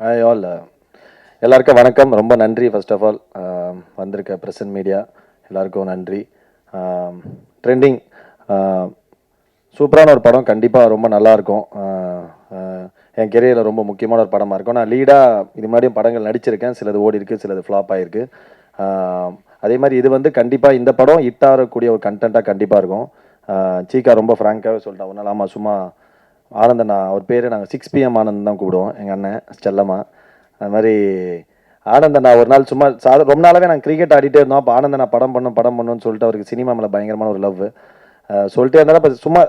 Hi all, எல்லாருக்கும் வணக்கம். ரொம்ப நன்றி. ஃபர்ஸ்ட் ஆஃப் ஆல் வந்திருக்க பிரசன்ட் மீடியா எல்லாருக்கும் நன்றி. ட்ரெண்டிங் சூப்பரான ஒரு படம், கண்டிப்பாக ரொம்ப நல்லாயிருக்கும். என் கெரியரில் ரொம்ப முக்கியமான ஒரு படமாக இருக்கும். நான் லீடாக இது மாதிரியும் படங்கள் நடிச்சிருக்கேன். சிலது ஓடி இருக்குது, சிலது ஃப்ளாப் ஆகிருக்கு. அதே மாதிரி இது வந்து கண்டிப்பாக இந்த படம் ஹிட் ஆகக்கூடிய ஒரு கண்டென்ட்டாக கண்டிப்பாக இருக்கும். சீக்கா ரொம்ப ஃப்ராங்காகவே சொல்லிட்டேன். ஒன்றும் இல்லாமல் சும்மா ஆனந்தண்ணா, அவர் பேர் நாங்கள் 6 PM ஆனந்த் தான் கூப்பிடுவோம், எங்கள் அண்ணன் செல்லம்மா. அது மாதிரி ஆனந்தண்ணா ஒரு நாள் சும்மா ரொம்ப நாளாகவே நாங்கள் கிரிக்கெட் ஆடிட்டே இருந்தோம். அப்போ ஆனந்தண்ணா படம் பண்ணுன்னு சொல்லிட்டு அவருக்கு சினிமா மேலே பயங்கரமான ஒரு லவ் சொல்லிட்டே இருந்தாலும் இப்போ சும்மா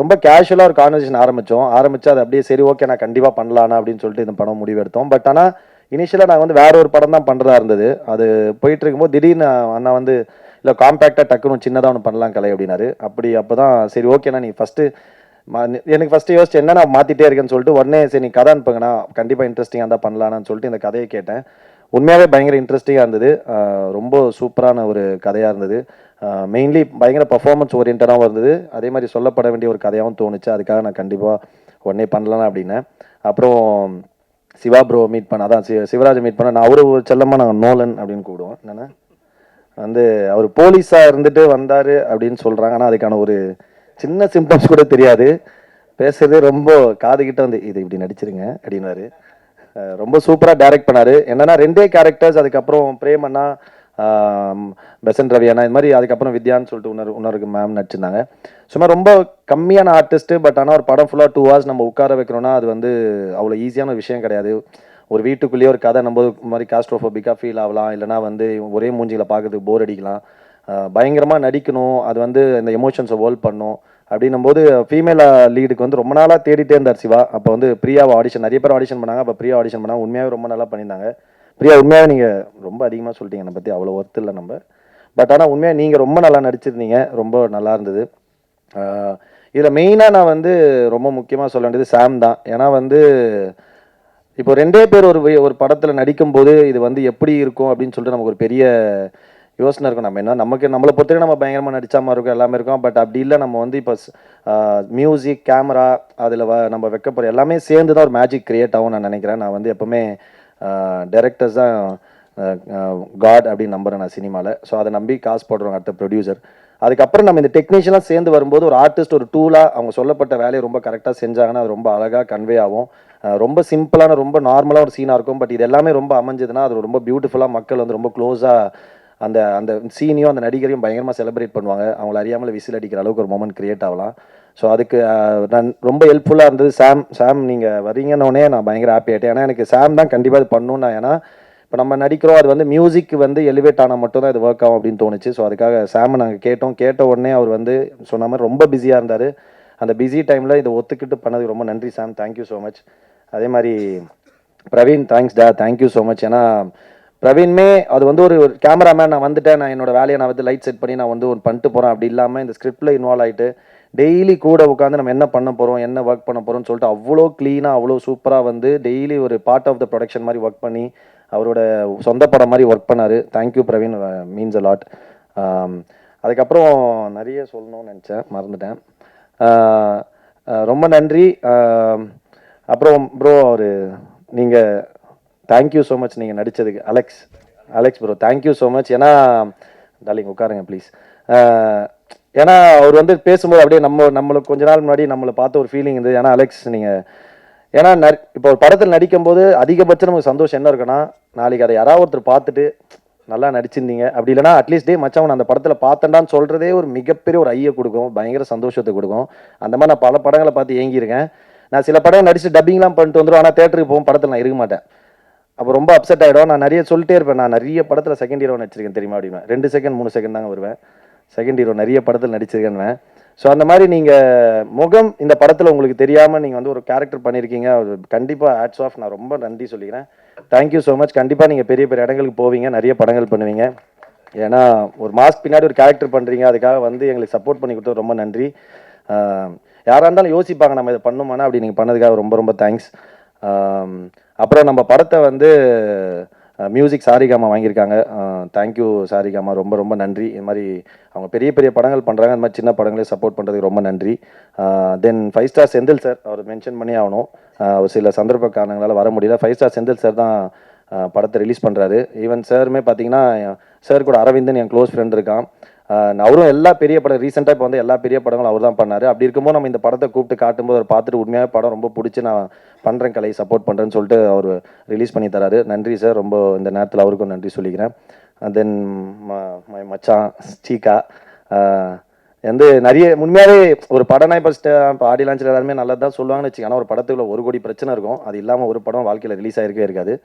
ரொம்ப கேஷுவலாக ஒரு கான்வர்சேஷன் ஆரம்பிச்சு அது அப்படியே சரி ஓகே நான் கண்டிப்பாக பண்ணலான்னா அப்படின்னு சொல்லிட்டு இந்த படம் முடிவு எடுத்தோம். பட் ஆனால் இனிஷியலாக நாங்கள் வந்து வேற ஒரு படம் தான் பண்ணுறதா இருந்தது. அது போயிட்டு இருக்கும்போது திடீர்னு அண்ணா வந்து இல்லை காம்பேக்டாக டக்குன்னு சின்னதாக ஒன்று பண்ணலாம் கலை அப்படின்னாரு. அப்போ தான் சரி ஓகேண்ணா நீ ஃபஸ்ட்டு எனக்கு ஃபஸ்ட்டு யோசிச்சு என்ன நான் மாற்றிட்டே இருக்கேன்னு சொல்லிட்டு உடனே சரி நீ கதை அனுப்புங்கண்ணா கண்டிப்பாக இன்ட்ரெஸ்டிங்காக இருந்தால் பண்ணலான்னு சொல்லிட்டு இந்த கதையை கேட்டேன். உண்மையாகவே பயங்கர இன்ட்ரெஸ்டிங்காக இருந்தது. ரொம்ப சூப்பரான ஒரு கதையாக இருந்தது. மெயின்லி பயங்கர பர்ஃபார்மன்ஸ் ஓரியன்டாகவும் இருந்தது. அதே மாதிரி சொல்லப்பட வேண்டிய ஒரு கதையாகவும் தோணுச்சு. அதுக்காக நான் கண்டிப்பாக உடனே பண்ணலாம் அப்படின்னேன். அப்புறம் சிவா ப்ரோ மீட் பண்ண, அதான் சிவராஜை மீட் பண்ண, நான் அவரு செல்லமாக நாங்கள் நோலன் அப்படின்னு கூப்பிடுவோம். என்னென்னா வந்து அவர் போலீஸாக இருந்துட்டு வந்தார் அப்படின்னு சொல்கிறாங்க. ஆனால் அதுக்கான ஒரு சின்ன சிம்டம்ஸ் கூட தெரியாது. பேசுறதே ரொம்ப காதுகிட்ட வந்து இது இப்படி நடிச்சிருங்க அப்படின்னாரு. ரொம்ப சூப்பராக டைரக்ட் பண்ணார். என்னன்னா 2 கேரக்டர்ஸ், அதுக்கப்புறம் பிரேம் அண்ணா, பெசன்ட் ரவி அண்ணா, இது மாதிரி அதுக்கப்புறம் வித்யான்னு சொல்லிட்டு இன்னொரு மேம் நடிச்சிருந்தாங்க. சும்மா ரொம்ப கம்மியான ஆர்டிஸ்ட்டு. பட் ஆனால் ஒரு படம் ஃபுல்லாக 2 hours நம்ம உட்கார வைக்கிறோன்னா அது வந்து அவ்வளோ ஈஸியான விஷயம் கிடையாது. ஒரு வீட்டுக்குள்ளேயே ஒரு கதை நம்ம மாதிரி காஸ்ட்ரோஃபோபிக்காக ஃபீல் ஆகலாம், இல்லைனா வந்து ஒரே மூஞ்சிகளை பார்க்கறதுக்கு போர் அடிக்கலாம். பயங்கரமாக நடிக்கணும், அது வந்து இந்த எமோஷன்ஸை ஹோல்ட் பண்ணும். அப்படின்னும் போது ஃபீமேல் லீடுக்கு வந்து ரொம்ப நாளாக தேடிட்டே இருந்தார் சிவா. அப்போ வந்து பிரியாவை ஆடிஷன் நிறைய பேர் ஆடிஷன் பண்ணாங்க. அப்போ பிரியா ஆடிஷன் பண்ணாங்க. உண்மையாகவே ரொம்ப நல்லா பண்ணியிருந்தாங்க. பிரியா உண்மையாகவே நீங்கள் ரொம்ப அதிகமாக சொல்லிட்டீங்க என்னை பற்றி, அவ்வளோ ஒர்த்து இல்லை நம்ம. பட் ஆனால் உண்மையாக நீங்கள் ரொம்ப நல்லா நடிச்சிருந்தீங்க, ரொம்ப நல்லா இருந்தது. இதில் மெயினாக நான் வந்து ரொம்ப முக்கியமாக சொல்ல வேண்டியது சாம் தான். ஏன்னா வந்து இப்போ 2 பேர் ஒரு படத்தில் நடிக்கும்போது இது வந்து எப்படி இருக்கும் அப்படின்னு சொல்லிட்டு நமக்கு ஒரு பெரிய யோசனை இருக்கும். நம்ம என்ன நம்மளை பொறுத்தவரை நம்ம பயங்கரமாக நடிச்சா மாதிரி இருக்கும், எல்லாமே இருக்கும். பட் அப்படி இல்லை, நம்ம வந்து இப்போ மியூசிக், கேமரா, அதில் நம்ம வைக்கப்படுற எல்லாமே சேர்ந்து தான் ஒரு மேஜிக் கிரியேட் ஆகும் நான் நினைக்கிறேன். நான் வந்து எப்போவுமே டைரக்டர்ஸ் தான் காட் அப்படின்னு நம்புகிறேன் நான் சினிமாவில். ஸோ அதை நம்பி காசு போடுறவங்க அடுத்த ப்ரொடியூசர். அதுக்கப்புறம் நம்ம இந்த டெக்னீஷியனாக சேர்ந்து வரும்போது ஒரு ஆர்டிஸ்ட் ஒரு டூலாக அவங்க சொல்லப்பட்ட வேலையை ரொம்ப கரெக்டாக செஞ்சாங்கன்னா அது ரொம்ப அழகாக கன்வே ஆகும். ரொம்ப சிம்பிளான ரொம்ப நார்மலாக ஒரு சீனாக இருக்கும். பட் இது எல்லாமே ரொம்ப அமைஞ்சதுன்னா அது ரொம்ப பியூட்டிஃபுல்லாக மக்கள் வந்து ரொம்ப க்ளோஸாக அந்த அந்த சீனையும் அந்த நடிகரையும் பயங்கரமாக செலிப்ரேட் பண்ணுவாங்க. அவங்கள அறியாமல் விசில் அடிக்கிற அளவுக்கு ஒரு மொமெண்ட் கிரியேட் ஆகலாம். ஸோ அதுக்கு நான் ரொம்ப ஹெல்ப்ஃபுல்லாக இருந்தது சாம் நீங்கள் வரீங்கன்னொடனே நான் பயங்கர ஹாப்பி ஆகிட்டேன். ஏன்னா எனக்கு சாம் தான் கண்டிப்பாக இது பண்ணணும். நான் ஏன்னா இப்போ நம்ம நடிக்கிறோம், அது வந்து மியூசிக் வந்து எலிவேட் ஆனால் மட்டும் தான் இது ஒர்க் ஆகும் அப்படின்னு தோணுச்சு. ஸோ அதுக்காக சாமை நாங்கள் கேட்ட உடனே அவர் வந்து சொன்ன மாதிரி ரொம்ப பிஸியாக இருந்தார். அந்த பிஸி டைமில் இதை ஒத்துக்கிட்டு பண்ணதுக்கு ரொம்ப நன்றி சாம், தேங்க்யூ ஸோ மச். அதே மாதிரி பிரவீன், தேங்க்ஸ் டா, தேங்க்யூ ஸோ மச். ஏன்னா பிரவீன்மே அது வந்து ஒரு கேமராமேன், நான் வந்துட்டேன், நான் என்னோட வேலையை நான் வந்து லைட் செட் பண்ணி நான் வந்து ஒன்று பண்ணிட்டு போகிறேன் அப்படி இல்லாமல் இந்த ஸ்கிரிப்டில் இன்வால்வ் ஆகிட்டு டெய்லி கூட உட்காந்து நம்ம என்ன பண்ண போகிறோம், என்ன ஒர்க் பண்ண போகிறோம்னு சொல்லிட்டு அவ்வளோ க்ளீனாக அவ்வளோ சூப்பராக வந்து டெய்லி ஒரு பார்ட் ஆஃப் த ப்ரொடக்ஷன் மாதிரி ஒர்க் பண்ணி அவரோட சொந்த படம் மாதிரி ஒர்க் பண்ணார். Thank you Praveen, means a lot. அதுக்கப்புறம் நிறைய சொல்லணும்னு நினச்சேன், மறந்துட்டேன். ரொம்ப நன்றி. அப்புறம் ப்ரோ நீங்கள் தேங்க்யூ ஸோ மச் நீங்கள் நடித்ததுக்கு. Alex bro thank you so much. ஏன்னா டார்லிங் உட்காருங்க ப்ளீஸ். ஏன்னா அவர் வந்து பேசும்போது அப்படியே நம்மளுக்கு கொஞ்ச நாள் முன்னாடி நம்மளை பார்த்த ஒரு ஃபீலிங் இருந்தது. ஏன்னா அலெக்ஸ் நீங்கள் ஏன்னா இப்போ ஒரு படத்தில் நடிக்கும்போது அதிகபட்சம் நமக்கு சந்தோஷம் என்ன இருக்குன்னா, நாளைக்கு அதை யாராவது ஒருத்தர் பார்த்துட்டு நல்லா நடிச்சிருந்தீங்க, அப்படி இல்லைனா அட்லீஸ்ட் டே மச்சான் அந்த படத்தில் பார்த்தேன்டான்னு சொல்கிறதே ஒரு மிகப்பெரிய ஒரு ஐயை கொடுக்கும், பயங்கர சந்தோஷத்தை கொடுக்கும். அந்த மாதிரி நான் பல படங்களை பார்த்து ஏங்கியிருக்கேன். நான் சில படம் நடிச்சு டப்பிங்லாம் பண்ணிட்டு வந்துடும், ஆனால் தேட்டருக்கு போகும் படத்தில் நான் இருக்க மாட்டேன். அப்போ ரொம்ப அப்செட் ஆகிடும். நான் நிறைய சொல்லிட்டே இருப்பேன், நான் நிறைய படத்தில் செகண்ட் ஹீரோ நடிச்சிருக்கேன் தெரியுமா அப்படின்னா 2 செகண்ட் 3 செகண்ட் தாங்க வருவேன். செகண்ட் ஹீரோ நிறைய படத்தில் நடிச்சிருக்கேன்னு. ஸோ அந்த மாதிரி நீங்கள் முகம் இந்த படத்தில் உங்களுக்கு தெரியாமல் நீங்கள் வந்து ஒரு கேரக்டர் பண்ணியிருக்கீங்க, அது கண்டிப்பாக ஹேட்ஸ் ஆஃப், நான் ரொம்ப நன்றி சொல்லிக்கிறேன். Thank you so much. கண்டிப்பாக நீங்கள் பெரிய பெரிய இடங்களுக்கு போவீங்க, நிறைய படங்கள் பண்ணுவீங்க. ஏன்னா ஒரு மாஸ்க் பின்னாடி ஒரு கேரக்டர் பண்ணுறீங்க, அதுக்காக வந்து எங்களுக்கு சப்போர்ட் பண்ணி கொடுத்தது ரொம்ப நன்றி. யாராக இருந்தாலும் யோசிப்பாங்க நம்ம இதை பண்ணுமானா, அப்படி நீங்கள் பண்ணதுக்காக ரொம்ப ரொம்ப தேங்க்ஸ். அப்புறம் நம்ம படத்தை வந்து மியூசிக் சாரிகாமா வாங்கியிருக்காங்க. தேங்க்யூ சாரிகாமா, ரொம்ப ரொம்ப நன்றி. இது மாதிரி அவங்க பெரிய பெரிய படங்கள் பண்ணுறாங்க, அந்த மாதிரி சின்ன படங்களே சப்போர்ட் பண்ணுறதுக்கு ரொம்ப நன்றி. தென் 5 ஸ்டார் செந்தில் சார், அவர் மென்ஷன் பண்ணி ஆகணும். ஒரு சில சந்தர்ப்ப காரணங்களால் வர முடியல. 5 ஸ்டார் செந்தில் சார் தான் படத்தை ரிலீஸ் பண்ணுறாரு. ஈவன் சாருமே பார்த்தீங்கன்னா, சார் கூட அரவிந்தன் என் க்ளோஸ் ஃப்ரெண்ட் இருக்கான். அவரும் எல்லா பெரிய படம் ரீசெண்டாக இப்போ வந்து எல்லா பெரிய படங்களும் அவர் தான் பண்ணார். அப்படி இருக்கும்போது நம்ம இந்த படத்தை கூப்பிட்டு காட்டும்போது அவர் பார்த்துட்டு உண்மையாக படம் ரொம்ப பிடிச்சி நான் பண்ணுறேன், கலை சப்போர்ட் பண்ணுறேன்னு சொல்லிட்டு அவர் ரிலீஸ் பண்ணி தராரு. நன்றி சார், ரொம்ப இந்த நேரத்தில் அவருக்கும் நன்றி சொல்லிக்கிறேன். தென் மச்சான் சீக்கா வந்து நிறைய உண்மையாகவே ஒரு படம்னா இப்போ ஆடி லான்ச்சில் எல்லாருமே நல்லது தான் சொல்லுவாங்கன்னு வச்சுக்கோங்க. ஆனால் ஒரு படத்துக்குள்ள 1 கோடி பிரச்சனை இருக்கும். அது இல்லாமல் ஒரு படம் வாழ்க்கையில் ரிலீஸ் ஆகிருக்கவே இருக்காது.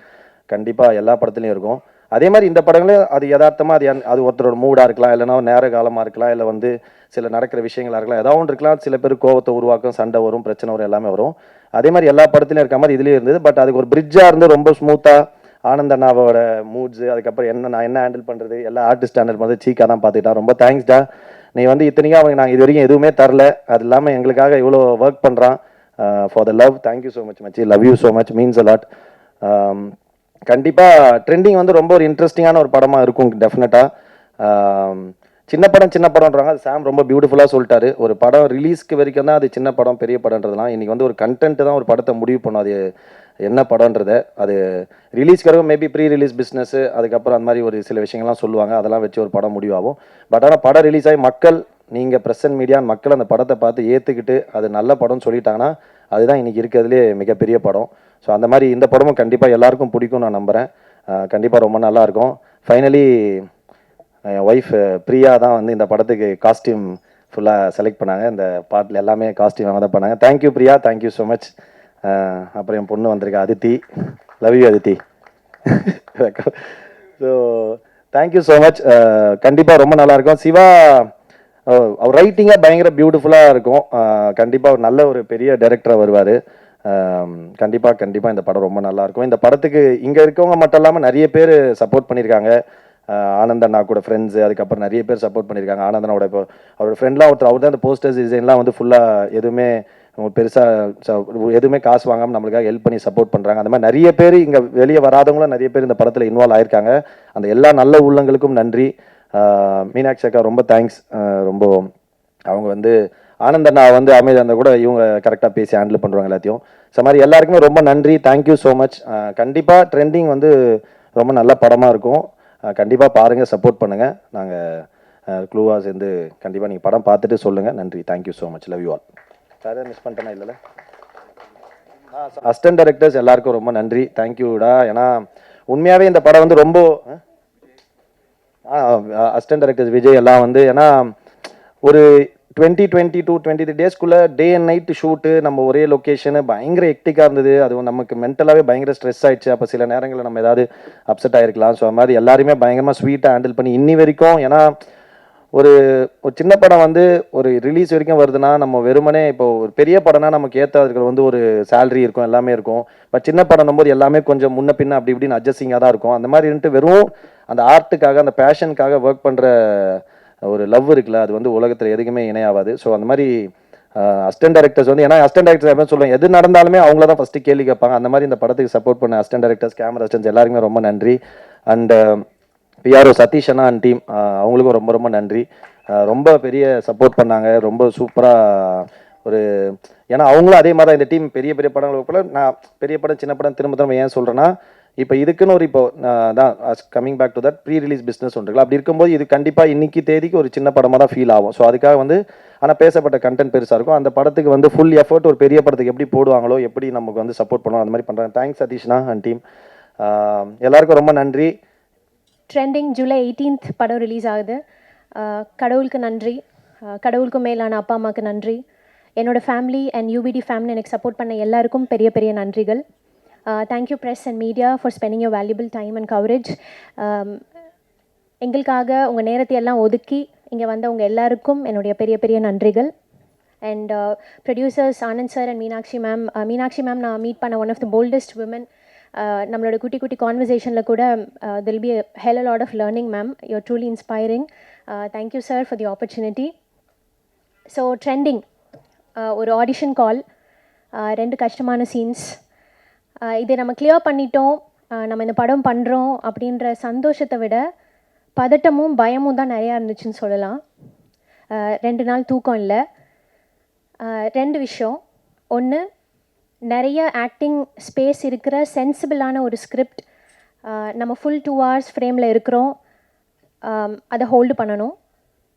கண்டிப்பாக எல்லா படத்துலையும் இருக்கும். அதே மாதிரி இந்த படங்களே அது யதார்த்தமாக அது ஒருத்தரோட மூடாக இருக்கலாம், இல்லைனா நேர காலமாக இருக்கலாம், இல்லை வந்து சில நடக்கிற விஷயங்களாக இருக்கலாம், ஏதாவது ஒன்று இருக்கலாம். சில பேர் கோவத்தை உருவாக்கும், சண்டை வரும், பிரச்சனை வரும், எல்லாமே வரும். அதே மாதிரி எல்லா படத்துலையும் இருக்க மாதிரி இதுலேயும் இருந்தது. பட் அதுக்கு ஒரு பிரிட்ஜாக இருந்து ரொம்ப ஸ்மூத்தாக ஆனந்த் அண்ணாவோட மூட்ஸு, அதுக்கப்புறம் நான் என்ன ஹேண்டில் பண்ணுறது, எல்லா ஆர்டிஸ்ட் ஹேண்டில் பண்ணுறது சீக்கா தான் பார்த்துக்கிட்டான். ரொம்ப தேங்க்ஸ்டா. நீ வந்து இத்தனைக்கும் அவங்க நாங்கள் இது வரைக்கும் எதுவுமே தரல, அது இல்லாமல் எங்களுக்காக இவ்வளோ ஒர்க் பண்ணுறான். For the love, thank you so much மச்சி, love you so much, means a lot. கண்டிப்பாக ட்ரெண்டிங் வந்து ரொம்ப ஒரு இன்ட்ரெஸ்டிங்கான ஒரு படமாக இருக்கும் டெஃபினட்டாக. சின்ன படம்ன்றாங்க, அது சாம் ரொம்ப பியூட்டிஃபுல்லாக சொல்லிட்டாரு. ஒரு படம் ரிலீஸ்க்கு வரைக்கும் தான் அது சின்ன படம் பெரிய படம்ன்றதுலாம். இன்றைக்கி வந்து ஒரு கண்டென்ட் தான் ஒரு படத்தை முடிவு பண்ணும், அது என்ன படம்ன்றதை. அது ரிலீஸ்க்கு வரைக்கும் மேபி ப்ரீ ரிலீஸ் பிஸ்னஸ்ஸு, அதுக்கப்புறம் அந்த மாதிரி ஒரு சில விஷயங்கள்லாம் சொல்லுவாங்க, அதெல்லாம் வச்சு ஒரு படம் முடிவாகும். பட் ஆனால் படம் ரிலீஸ் ஆகி மக்கள், நீங்கள் ப்ரெஸ் அண்ட் மீடியா மக்கள் அந்த படத்தை பார்த்து ஏற்றுக்கிட்டு அது நல்ல படம்னு சொல்லிட்டாங்கன்னா அதுதான் இன்றைக்கி இருக்கிறதுலே மிகப்பெரிய படம். ஸோ அந்த மாதிரி இந்த படமும் கண்டிப்பாக எல்லாருக்கும் பிடிக்கும் நான் நம்புகிறேன். கண்டிப்பாக ரொம்ப நல்லாயிருக்கும். ஃபைனலி என் ஒய்ஃப் பிரியா தான் வந்து இந்த படத்துக்கு காஸ்டியூம் ஃபுல்லாக செலக்ட் பண்ணாங்க. இந்த பாட்டில் எல்லாமே காஸ்டியூம் அவங்க தான் பண்ணாங்க. Thank you Priya, thank you so much. அப்புறம் என் பொண்ணு வந்திருக்கா Aditi, love you Aditi. So thank you so much. கண்டிப்பாக ரொம்ப நல்லாயிருக்கும். சிவா அவர் ரைட்டிங்காக பயங்கர பியூட்டிஃபுல்லாக இருக்கும். கண்டிப்பாக ஒரு நல்ல ஒரு பெரிய டைரக்டராக வருவார். கண்டிப்பாக இந்த படம் ரொம்ப நல்லாயிருக்கும். இந்த படத்துக்கு இங்கே இருக்கவங்க மட்டும் இல்லாமல் நிறைய பேர் சப்போர்ட் பண்ணியிருக்காங்க. ஆனந்த் அண்ணா கூட ஃப்ரெண்ட்ஸு, அதுக்கப்புறம் நிறைய பேர் சப்போர்ட் பண்ணியிருக்காங்க. ஆனந்தனோட இப்போ அவரோட ஃப்ரெண்ட்லாம் ஒருத்தர், அவர் தான் அந்த போஸ்டர்ஸ் டிசைன்லாம் வந்து ஃபுல்லாக எதுவுமே பெருசாக எதுவுமே காசு வாங்காமல் நம்மளுக்காக ஹெல்ப் பண்ணி சப்போர்ட் பண்ணுறாங்க. அந்த மாதிரி நிறைய பேர் இங்கே வெளியே வராதவங்களும் நிறைய பேர் இந்த படத்தில் இன்வால்வ் ஆயிருக்காங்க. அந்த எல்லா நல்ல உள்ளங்களுக்கும் நன்றி. மீனாட்சி அக்கா ரொம்ப தேங்க்ஸ். ரொம்ப அவங்க வந்து ஆனந்த் அண்ணா வந்து அமைதியாக கூட இவங்க கரெக்டாக பேசி ஹேண்டில் பண்ணுறாங்க எல்லாத்தையும். ஸோ மாதிரி எல்லாருக்குமே ரொம்ப நன்றி, தேங்க்யூ ஸோ மச். கண்டிப்பாக ட்ரெண்டிங் வந்து ரொம்ப நல்ல படமாக இருக்கும். கண்டிப்பாக பாருங்கள், சப்போர்ட் பண்ணுங்கள். நாங்கள் க்ளூவாக சேர்ந்து கண்டிப்பாக நீங்கள் படம் பார்த்துட்டு சொல்லுங்கள். நன்றி, thank you so much, love you all. Sir miss பண்ணிட்டேனா? இல்லைல்ல. அசிஸ்டன்ட் டைரக்டர்ஸ் எல்லாருக்கும் ரொம்ப நன்றி, தேங்க்யூடா. ஏன்னா உண்மையாகவே இந்த படம் வந்து ரொம்ப அசிஸ்டன்ட் டைரக்டர்ஸ் விஜய் எல்லாம் வந்து, ஏன்னா ஒரு 22 டேஸ்க்குள்ளே டே அண்ட் நைட்டு ஷூட்டு, நம்ம ஒரே லொக்கேஷனு, பயங்கர ஹெக்டிக்காக இருந்தது. அதுவும் நமக்கு மென்டலாகவே பயங்கர ஸ்ட்ரெஸ் ஆகிடுச்சு. அப்போ சில நேரங்களில் நம்ம ஏதாவது அப்செட் ஆகிருக்கலாம். ஸோ அது மாதிரி எல்லாருமே பயங்கரமாக ஸ்வீட்டாக ஹேண்டில் பண்ணி இன்னி வரைக்கும், ஏன்னா ஒரு சின்ன படம் வந்து ஒரு ரிலீஸ் வரைக்கும் வருதுன்னா, நம்ம வெறுமனே இப்போ ஒரு பெரிய படம்னா நமக்கு ஏற்ற இருக்கிற வந்து ஒரு சேலரி இருக்கும், எல்லாமே இருக்கும். பட் சின்ன படம் போது எல்லாமே கொஞ்சம் முன்ன பின்ன அப்படி இப்படின்னு அட்ஜஸ்டிங்காக தான் இருக்கும். அந்த மாதிரி இருந்துட்டு வெறும் அந்த ஆர்ட்டுக்காக, அந்த பேஷனுக்காக ஒர்க் பண்ணுற ஒரு லவ் இருக்குல்ல, அது வந்து உலகத்தில் எதுக்குமே இணையாகாது. ஸோ அந்த மாதிரி அசிஸ்டன்ட் டைரக்டர்ஸ் வந்து, ஏன்னா அசிஸ்டன்ட் டைரக்டர்ஸ் எப்போ சொல்லுவாங்க, எது நடந்தாலுமே அவங்கள தான் ஃபஸ்ட்டு கேள்வி கேட்பாங்க. அந்த மாதிரி இந்த படத்துக்கு சப்போர்ட் பண்ண அசிஸ்டன்ட் டைரக்டர்ஸ், கேமரா அசிஸ்டன்ஸ் எல்லாருக்குமே ரொம்ப நன்றி. அண்ட் பிஆர்ஓ சதீஷ் அண்ணா அண்ட் டீம், அவங்களுக்கும் ரொம்ப ரொம்ப நன்றி. ரொம்ப பெரிய சப்போர்ட் பண்ணாங்க, ரொம்ப சூப்பராக ஒரு, ஏன்னா அவங்களும் அதே மாதிரி தான் இந்த டீம் பெரிய பெரிய படங்கள் போல. நான் பெரிய படம் சின்ன படம் திரும்ப திரும்ப ஏன் சொல்கிறேன்னா, இப்போ இதுக்குன்னு ஒரு இப்போ தான் coming back to that pre release business ஒன்று. அப்படி இருக்கும்போது இது கண்டிப்பாக இன்னைக்கு தேதிக்கு ஒரு சின்ன படமாக தான் ஃபீல் ஆகும். ஸோ அதுக்காக வந்து, ஆனால் பேசப்பட்ட கண்டென்ட் பெருசாக இருக்கும். அந்த படத்துக்கு வந்து ஃபுல் எஃபர்ட் ஒரு பெரிய படத்துக்கு எப்படி போடுவாங்களோ, எப்படி நமக்கு வந்து சப்போர்ட் பண்ணுவோம், அந்த மாதிரி பண்ணுறாங்க. தேங்க்ஸ் சதீஷ்னா அண்ட் டீம், எல்லாருக்கும் ரொம்ப நன்றி. ட்ரெண்டிங் ஜூலை 18th படம் ரிலீஸ் ஆகுது. கடவுளுக்கு நன்றி, கடவுளுக்கு மேலான அப்பா அம்மாவுக்கு நன்றி, என்னோடய ஃபேமிலி அண்ட் யூபிடி ஃபேமிலி எனக்கு சப்போர்ட் பண்ண எல்லாருக்கும் பெரிய பெரிய நன்றிகள். Thank you press and media for spending your valuable time and coverage. எங்களுக்காக உங்கள் நேரத்தை எல்லாம் ஒதுக்கி இங்கே வந்த உங்கள் எல்லாருக்கும் என்னுடைய பெரிய பெரிய நன்றிகள். And producers Anand sir and Meenakshi ma'am நான் மீட் பண்ண one of the boldest women. நம்மளோட குட்டி குட்டி கான்வர்சேஷனில் கூட till be hell a lot of learning ma'am, you are truly inspiring. Thank you sir for the opportunity. So Trending ஒரு ஆடிஷன் கால், 2 கஷ்டமான scenes, இதை நம்ம கிளியர் பண்ணிட்டோம். நம்ம இந்த படம் பண்ணுறோம் அப்படின்ற சந்தோஷத்தை விட பதட்டமும் பயமும் தான் நிறையா இருந்துச்சுன்னு சொல்லலாம். 2 நாள் தூக்கம் இல்லை. 2 விஷயம். ஒன்று, நிறைய ஆக்டிங் ஸ்பேஸ் இருக்கிற சென்சிபிளான ஒரு ஸ்கிரிப்ட். நம்ம ஃபுல் 2 hours ஃப்ரேமில் இருக்கிறோம், அதை ஹோல்டு பண்ணணும்.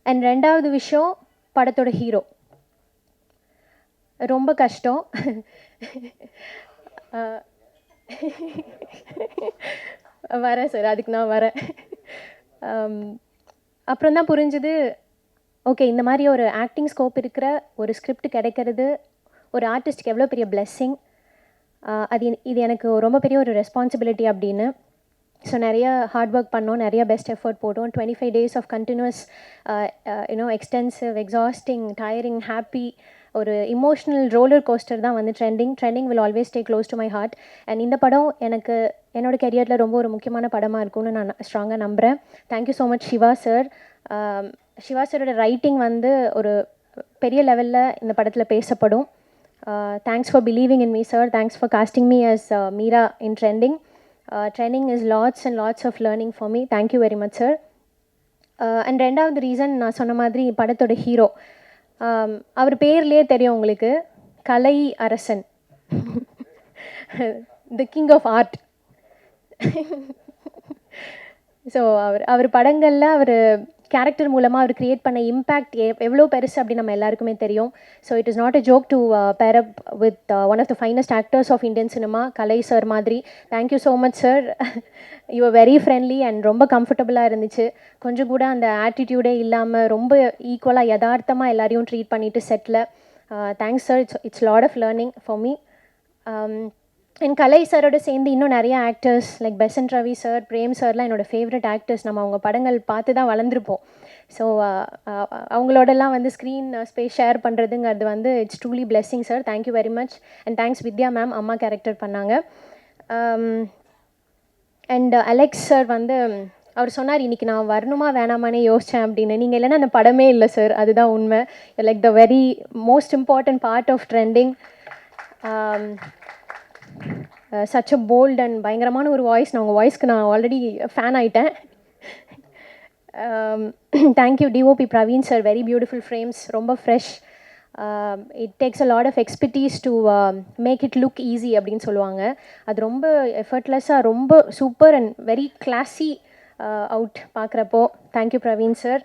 அண்ட் 2வது விஷயம், படத்தோட ஹீரோ. ரொம்ப கஷ்டம். வரேன் சார், அதுக்கு நான் வரேன். அப்புறம் தான் புரிஞ்சுது, ஓகே இந்த மாதிரி ஒரு ஆக்டிங் ஸ்கோப் இருக்கிற ஒரு ஸ்கிரிப்ட் கிடைக்கிறது ஒரு ஆர்டிஸ்ட்டுக்கு எவ்வளோ பெரிய பிளெஸ்ஸிங். இது எனக்கு ரொம்ப பெரிய ஒரு ரெஸ்பான்சிபிலிட்டி அப்படின்னு. ஸோ நிறைய ஹார்ட் ஒர்க் பண்ணோம், நிறைய பெஸ்ட் எஃபர்ட் போட்டோம். 25 days of continuous extensive, exhausting, tiring, happy, ஒரு இமோஷ்னல் ரோலர் கோஸ்டர் தான் வந்து Trending will always stay close to my heart. And இந்த படம் எனக்கு என்னோடய கெரியரில் ரொம்ப ஒரு முக்கியமான படமாக இருக்கும்னு நான் ஸ்ட்ராங்காக நம்புகிறேன். Thank you so much Siva sir. Siva சாரோட ரைட்டிங் வந்து ஒரு பெரிய லெவலில் இந்த படத்தில் பேசப்படும். Thanks for believing in me sir. Thanks for casting me as Meera in Trending. Training is lots and lots of learning for me. Thank you very much, sir. And 2வது reason, நான் சொன்ன மாதிரி படத்தோட ஹீரோ. அவர் பேர்லேயே தெரியும் உங்களுக்கு, Kalai Arasan, the king of art. So அவர் படங்களில் அவர் கேரக்டர் மூலமாக அவர் க்ரியேட் பண்ண இம்பேக்ட் எவ்வளோ பெருசு அப்படின்னு நம்ம எல்லாருக்குமே தெரியும். So it is not a joke to pair up with one of the finest actors of Indian cinema, Kalai sir மாதிரி. Thank you so much sir. You are very friendly and ரொம்ப கம்ஃபர்டபுளாக இருந்துச்சு. கொஞ்சம் கூட அந்த ஆட்டிடியூடே இல்லாமல் ரொம்ப ஈக்குவலாக யதார்த்தமாக எல்லாரையும் ட்ரீட் பண்ணிவிட்டு செட்டில். Thanks sir. It's lot of learning for me. என் கலை சாரோட சேர்ந்து இன்னும் நிறைய actors like Besant Ravi sir, Prem சார்லாம் என்னோடய ஃபேவரட் ஆக்டர்ஸ். நம்ம அவங்க படங்கள் பார்த்து தான் வளர்ந்துருப்போம். ஸோ அவங்களோடலாம் வந்து ஸ்க்ரீன் ஸ்பேஸ் ஷேர் பண்ணுறதுங்கிறது வந்து it's truly blessing sir. Thank you very much. And thanks Vidya ma'am, அம்மா கேரக்டர் பண்ணாங்க. அண்ட் அலெக்ஸ் சார் வந்து அவர் சொன்னார், இன்றைக்கி நான் வரணுமா வேணாமானே யோசித்தேன் அப்படின்னு. நீங்கள் இல்லைன்னா அந்த படமே இல்லை சார், அதுதான் உண்மை. Like the very most important part of trending. Such a bold and பயங்கரமான ஒரு வாய்ஸ். நான் உங்கள் வாய்ஸ்க்கு நான் ஆல்ரெடி ஃபேன் ஆகிட்டேன். Thank you DOP Praveen sir. Very beautiful frames, ரொம்ப fresh. It takes a lot of expertise to make it look easy அப்படின்னு சொல்லுவாங்க. அது ரொம்ப எஃபர்ட்லெஸ்ஸாக ரொம்ப super and very classy out பார்க்குறப்போ. Thank you Praveen sir.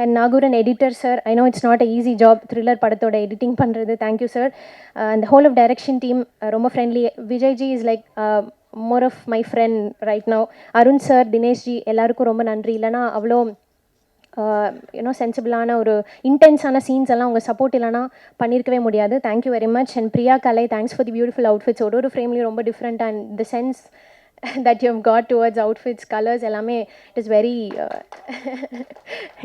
And Nagooran editor sir. I know it's not a easy job, thriller படத்தோட editing பண்ணுறது. Thank you sir. அந்த ஹோல் ஆஃப் டைரக்ஷன் டீம் ரொம்ப friendly. Vijayji is like more of my friend right now. Arun sir, Dineshji, எல்லாருக்கும் ரொம்ப நன்றி. இல்லைனா அவ்வளோ யூனோ சென்சிபிளான ஒரு இன்டென்ஸான சீன்ஸ் எல்லாம் உங்கள் சப்போர்ட் இல்லைனா பண்ணியிருக்கவே முடியாது. Thank you very much. And Priya Kalai, thanks for the beautiful outfits. ஒரு ஃப்ரேம்லேயும் ரொம்ப different and the sense that you have got towards outfits, colors, எல்லாமே it is very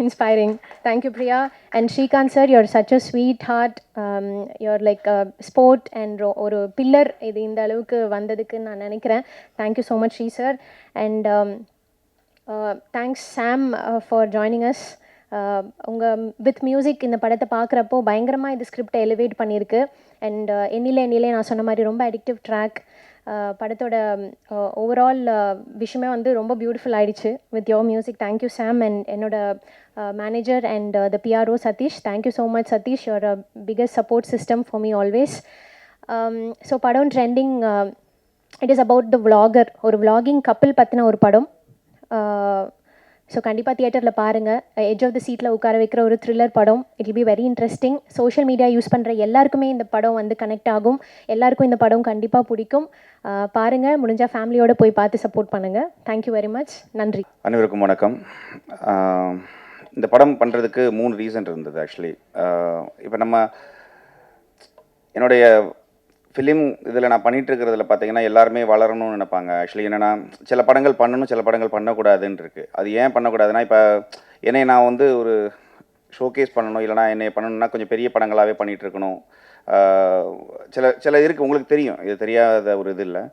inspiring. Thank you Priya. And Shrikant sir, you're such a sweetheart. You're like a sport and ஒரு pillar இது இந்த அளவுக்கு வந்ததுக்கு நான் நினைக்கிறேன். Thank you so much Sri sir. And thanks Sam for joining us. உங்கள் with music இந்த படத்தை பார்க்குறப்போ பயங்கரமாக இந்த ஸ்கிரிப்டை எலிவேட் பண்ணியிருக்கு. அண்ட் எண்ணிலே நான் சொன்ன மாதிரி ரொம்ப அடிக்டிவ் ட்ராக். படத்தோட ஓவரால் விஷயமே வந்து ரொம்ப பியூட்டிஃபுல் ஆகிடுச்சு with your music. Thank you Sam. And என்னோட manager and the PRO Satish. Thank you so much Satish. Your biggest support system for me always. So படம் trending. It is about the vlogger. ஒரு விளாகிங் கப்பிள் பற்றின ஒரு படம். ஸோ கண்டிப்பாக தியேட்டரில் பாருங்கள். எட்ஜ் ஆஃப் த சீட்டில் உட்கார வைக்கிற ஒரு த்ரில்லர் படம். It will be very interesting. Social media use பண்ணுற எல்லாருக்குமே இந்த படம் வந்து கனெக்ட் ஆகும். எல்லாருக்கும் இந்த படம் கண்டிப்பாக பிடிக்கும். பாருங்கள், முடிஞ்சால் ஃபேமிலியோடு போய் பார்த்து சப்போர்ட் பண்ணுங்கள். Thank you very much. நன்றி. அனைவருக்கும் வணக்கம். இந்த படம் பண்ணுறதுக்கு 3 ரீசன் இருந்தது ஆக்சுவலி. இப்போ என்னுடைய ஃபிலிம் இதில் நான் பண்ணிகிட்ருக்கிறதுல பார்த்தீங்கன்னா எல்லாருமே வளரணும்னு நினைப்பாங்க. ஆக்சுவலி என்னென்னா, சில படங்கள் பண்ணணும், சில படங்கள் பண்ணக்கூடாதுன்னு இருக்குது. அது ஏன் பண்ணக்கூடாதுன்னா, இப்போ என்னை நான் வந்து ஒரு ஷோகேஸ் பண்ணணும், இல்லைனா என்னை பண்ணணுன்னா கொஞ்சம் பெரிய படங்களாகவே பண்ணிகிட்ருக்கணும். சில இருக்குது, உங்களுக்கு தெரியும், இது தெரியாத ஒரு இது இல்லை.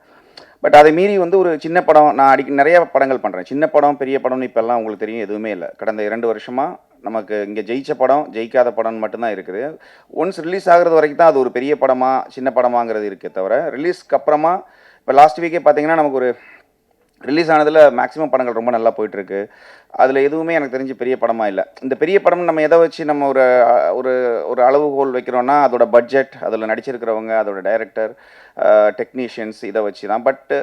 பட் அதை மீறி வந்து ஒரு சின்ன படம், நான் நிறைய படங்கள் பண்ணுறேன். சின்ன படம் பெரிய படம்னு இப்போல்லாம் உங்களுக்கு தெரியும் எதுவுமே இல்லை. கடந்த 2 வருஷமாக நமக்கு இங்கே ஜெயிச்ச படம், ஜெயிக்காத படம் மட்டும்தான் இருக்குது. ஒன்ஸ் ரிலீஸ் ஆகிறது வரைக்கும் தான் அது ஒரு பெரிய படமா சின்ன படமாங்கிறது இருக்கே தவிர, ரிலீஸ்க்கு அப்புறமா இப்போ லாஸ்ட் வீக்கே பார்த்தீங்கன்னா நமக்கு ஒரு ரிலீஸ் ஆனதில் மேக்ஸிமம் படங்கள் ரொம்ப நல்லா போயிட்டுருக்கு. அதில் எதுவுமே எனக்கு தெரிஞ்சு பெரிய படமாக இல்லை. இந்த பெரிய படம் நம்ம எதை வச்சு நம்ம ஒரு ஒரு ஒரு அளவுகோல் வைக்கிறோன்னா அதோட பட்ஜெட், அதில் நடிச்சிருக்கிறவங்க, அதோட டைரக்டர், டெக்னீஷியன்ஸ் இதை வச்சு தான். பட்டு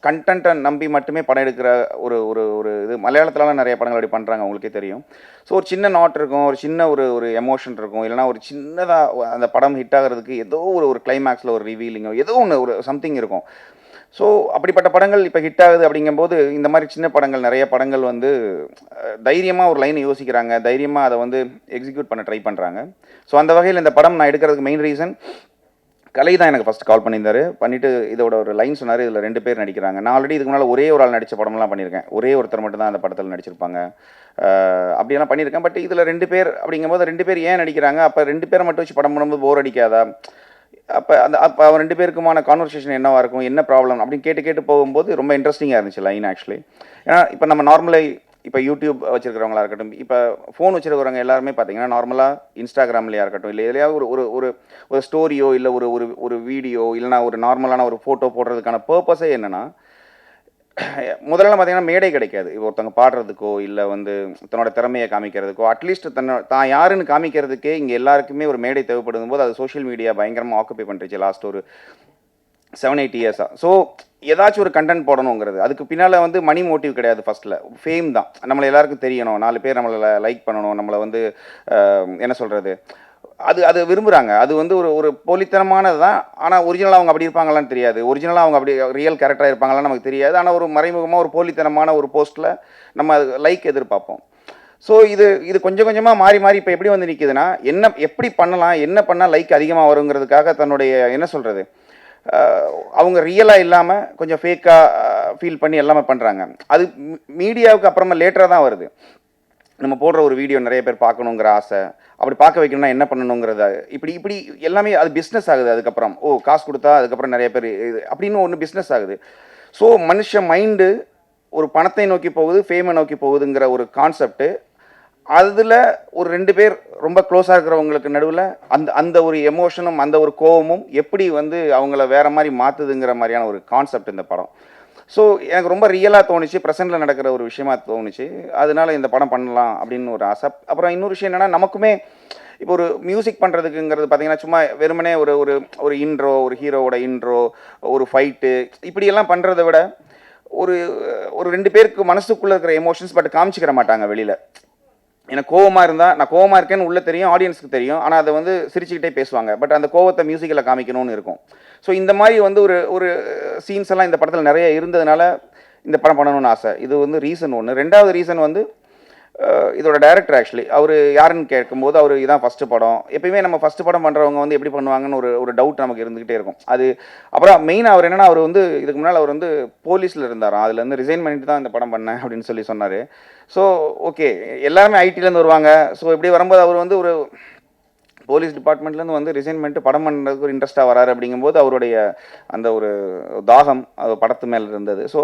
கண்டென்ட்டை நம்பி மட்டுமே படம் எடுக்கிற ஒரு ஒரு ஒரு இது மலையாளத்துலலாம் நிறைய படங்கள் அப்படி பண்ணுறாங்க, உங்களுக்கே தெரியும். ஸோ ஒரு சின்ன நாட் இருக்கும், ஒரு சின்ன ஒரு ஒரு எமோஷன் இருக்கும், இல்லைனா ஒரு சின்னதாக அந்த படம் ஹிட் ஆகிறதுக்கு ஏதோ ஒரு கிளைமேக்ஸில் ஒரு ரிவீலிங்கோ ஏதோ ஒன்று ஒரு சம்திங் இருக்கும். ஸோ அப்படிப்பட்ட படங்கள் இப்போ ஹிட் ஆகுது அப்படிங்கும்போது இந்த மாதிரி சின்ன படங்கள் நிறைய படங்கள் வந்து தைரியமாக ஒரு லைனை யோசிக்கிறாங்க, தைரியமாக அதை வந்து எக்ஸிக்யூட் பண்ண ட்ரை பண்ணுறாங்க. ஸோ அந்த வகையில் இந்த படம் நான் எடுக்கிறதுக்கு மெயின் ரீசன் கலை தான் எனக்கு ஃபஸ்ட் கால் பண்ணியிருந்தாரு. பண்ணிவிட்டு இதோட ஒரு லைன் சொன்னார், இதில் 2 பேர் நடிக்கிறாங்க. நான் ஆல்ரெடி இதுக்கு முன்னால் ஒரே ஒரு ஆள் நடித்த படம்லாம் பண்ணியிருக்கேன். ஒரே ஒருத்தர் மட்டும் தான் அந்த படத்தில் நடிச்சிருப்பாங்க. அப்படியெல்லாம் பண்ணியிருக்கேன். பட் இதில் 2 பேர் அப்படிங்கும்போது 2 பேர் ஏன் நடிக்கிறாங்க, அப்போ 2 பேரை மட்டும் வச்சு படம் பண்ணும்போது போர் அடிக்காதா, அப்போ அவன் 2 பேருக்குமான கான்வர்சேஷன் என்னவாக இருக்கும், என்ன ப்ராப்ளம் அப்படின்னு கேட்டு போகும்போது ரொம்ப இன்ட்ரெஸ்டிங்காக இருந்துச்சு லைன் ஆக்சுவலி. ஏன்னா இப்போ நம்ம நார்மலாக இப்போ யூடியூப் வச்சிருக்கிறவங்களா இருக்கட்டும், இப்போ ஃபோன் வச்சிருக்கிறவங்க எல்லாருமே பார்த்தீங்கன்னா நார்மலாக இன்ஸ்டாகிராம்லையா இருக்கட்டும், இல்லை எதுலையாவது ஒரு ஒரு ஒரு ஒரு ஸ்டோரியோ இல்லை ஒரு ஒரு ஒரு வீடியோ இல்லைனா ஒரு நார்மலான ஒரு ஃபோட்டோ போடுறதுக்கான பர்பஸே என்னென்னா, முதல்ல பார்த்தீங்கன்னா மேடை கிடைக்காது. இப்போ ஒருத்தவங்க பாடுறதுக்கோ இல்லை வந்து தன்னோட திறமையை காமிக்கிறதுக்கோ அட்லீஸ்ட் தான் யாருன்னு காமிக்கிறதுக்கே இங்கே எல்லாருக்குமே ஒரு மேடை தேவைப்படும் போது அது சோஷியல் மீடியா பயங்கரமாக ஆக்குப்பை பண்ணிருச்சு லாஸ்ட் ஒரு 7-8 இயர்ஸாக. ஸோ ஏதாச்சும் ஒரு கண்டென்ட் போடணுங்கிறது, அதுக்கு பின்னால் வந்து மணி மோட்டிவ் கிடையாது. ஃபஸ்ட்டில் ஃபேம் தான், நம்மளை எல்லாருக்கும் தெரியணும், 4 பேர் நம்மளை லைக் பண்ணணும், நம்மளை வந்து என்ன சொல்கிறது, அது விரும்புகிறாங்க. அது வந்து ஒரு ஒரு போலித்தனமானது தான். ஆனால் ஒரிஜினலாக அவங்க அப்படி இருப்பாங்களான்னு தெரியாது, ஒரிஜினலாக அவங்க அப்படி ரியல் கேரக்டராக இருப்பாங்களான்னு நமக்கு தெரியாது. ஆனால் ஒரு மறைமுகமாக ஒரு போலித்தனமான ஒரு போஸ்ட்டில் நம்ம அது லைக் எதிர்பார்ப்போம். ஸோ இது கொஞ்சம் கொஞ்சமாக மாறி மாறி இப்போ எப்படி வந்து நிற்குதுன்னா, எப்படி பண்ணலாம், என்ன பண்ணால் லைக் அதிகமாக வருங்கிறதுக்காக தன்னுடைய என்ன சொல்கிறது, அவங்க ரியலாக இல்லாமல் கொஞ்சம் ஃபேக்காக ஃபீல் பண்ணி எல்லாமே பண்ணுறாங்க. அது மீடியாவுக்கு அப்புறமா லேட்டராக தான் வருது. நம்ம போடுற ஒரு வீடியோ நிறைய பேர் பார்க்கணுங்கிற ஆசை, அப்படி பார்க்க வைக்கணும்னா என்ன பண்ணணுங்கிறத இப்படி எல்லாமே அது பிஸ்னஸ் ஆகுது. அதுக்கப்புறம் காசு கொடுத்தா அதுக்கப்புறம் நிறைய பேர் இது அப்படின்னு ஒன்று பிஸ்னஸ் ஆகுது. ஸோ மனுஷ மைண்டு ஒரு பணத்தை நோக்கி போகுது, ஃபேமை நோக்கி போகுதுங்கிற ஒரு கான்செப்ட்டு. அதில் ஒரு 2 பேர் ரொம்ப க்ளோஸாக இருக்கிறவங்களுக்கு நடுவில் அந்த ஒரு எமோஷனும் அந்த ஒரு கோவமும் எப்படி வந்து அவங்கள வேறு மாதிரி மாற்றுதுங்கிற மாதிரியான ஒரு கான்செப்ட் இந்த படம். ஸோ எனக்கு ரொம்ப ரியலாக தோணுச்சு, ப்ரெசென்ட்டில் நடக்கிற ஒரு விஷயமா தோணுச்சு. அதனால இந்த படம் பண்ணலாம் அப்படின்னு ஒரு ஆசை. அப்புறம் இன்னொரு விஷயம் என்னென்னா, நமக்குமே இப்போ ஒரு மியூசிக் பண்ணுறதுக்குங்கிறது பார்த்தீங்கன்னா சும்மா வெறுமனே ஒரு ஒரு ஒரு இன்ட்ரோ, ஒரு ஹீரோவோட இன்ட்ரோ, ஒரு ஃபைட்டு இப்படியெல்லாம் பண்ணுறதை விட ஒரு ஒரு 2 பேருக்கு மனசுக்குள்ளே இருக்கிற எமோஷன்ஸ் பட் காமிச்சிக்கிற மாட்டாங்க வெளியில். எனக்கு கோவமாக இருந்தால் நான் கோவமாக இருக்கேன்னு உள்ளே தெரியும், ஆடியன்ஸுக்கு தெரியும். ஆனால் அதை வந்து சிரிச்சுக்கிட்டே பேசுவாங்க. பட் அந்த கோவத்தை மியூசிக்கில் காமிக்கணும்னு இருக்கும். ஸோ இந்த மாதிரி வந்து ஒரு ஒரு சீன்ஸ் எல்லாம் இந்த படத்தில் நிறைய இருந்ததுனால இந்த படம் பண்ணணும்னு ஆசை. இது வந்து ரீசன் ஒன்று. 2வது ரீசன் வந்து இதோட டைரக்டர் ஆக்சுவலி அவர் யாருன்னு கேட்கும்போது அவர் இதான் ஃபஸ்ட்டு படம். எப்பயுமே நம்ம ஃபஸ்ட்டு படம் பண்ணுறவங்க வந்து எப்படி பண்ணுவாங்கன்னு ஒரு டவுட் நமக்கு இருந்துகிட்டே இருக்கும். அது அப்புறம் மெயினாக அவர் என்னென்னா, அவர் வந்து இதுக்கு முன்னால் அவர் வந்து போலீஸில் இருந்தாராம். அதுலேருந்து ரிசைன் பண்ணிட்டு தான் இந்த படம் பண்ணேன் அப்படின்னு சொன்னார். ஸோ ஓகே, எல்லாருமே ஐடிலேருந்து வருவாங்க. ஸோ இப்படி வரும்போது அவர் வந்து ஒரு போலீஸ் டிபார்ட்மெண்ட்லேருந்து வந்து ரிசைன் பண்ணிட்டு படம் பண்ணுறதுக்கு ஒரு இன்ட்ரெஸ்ட்டாக வராரு. அப்படிங்கும்போது அவருடைய அந்த ஒரு தாகம் படத்து மேலே இருந்தது. ஸோ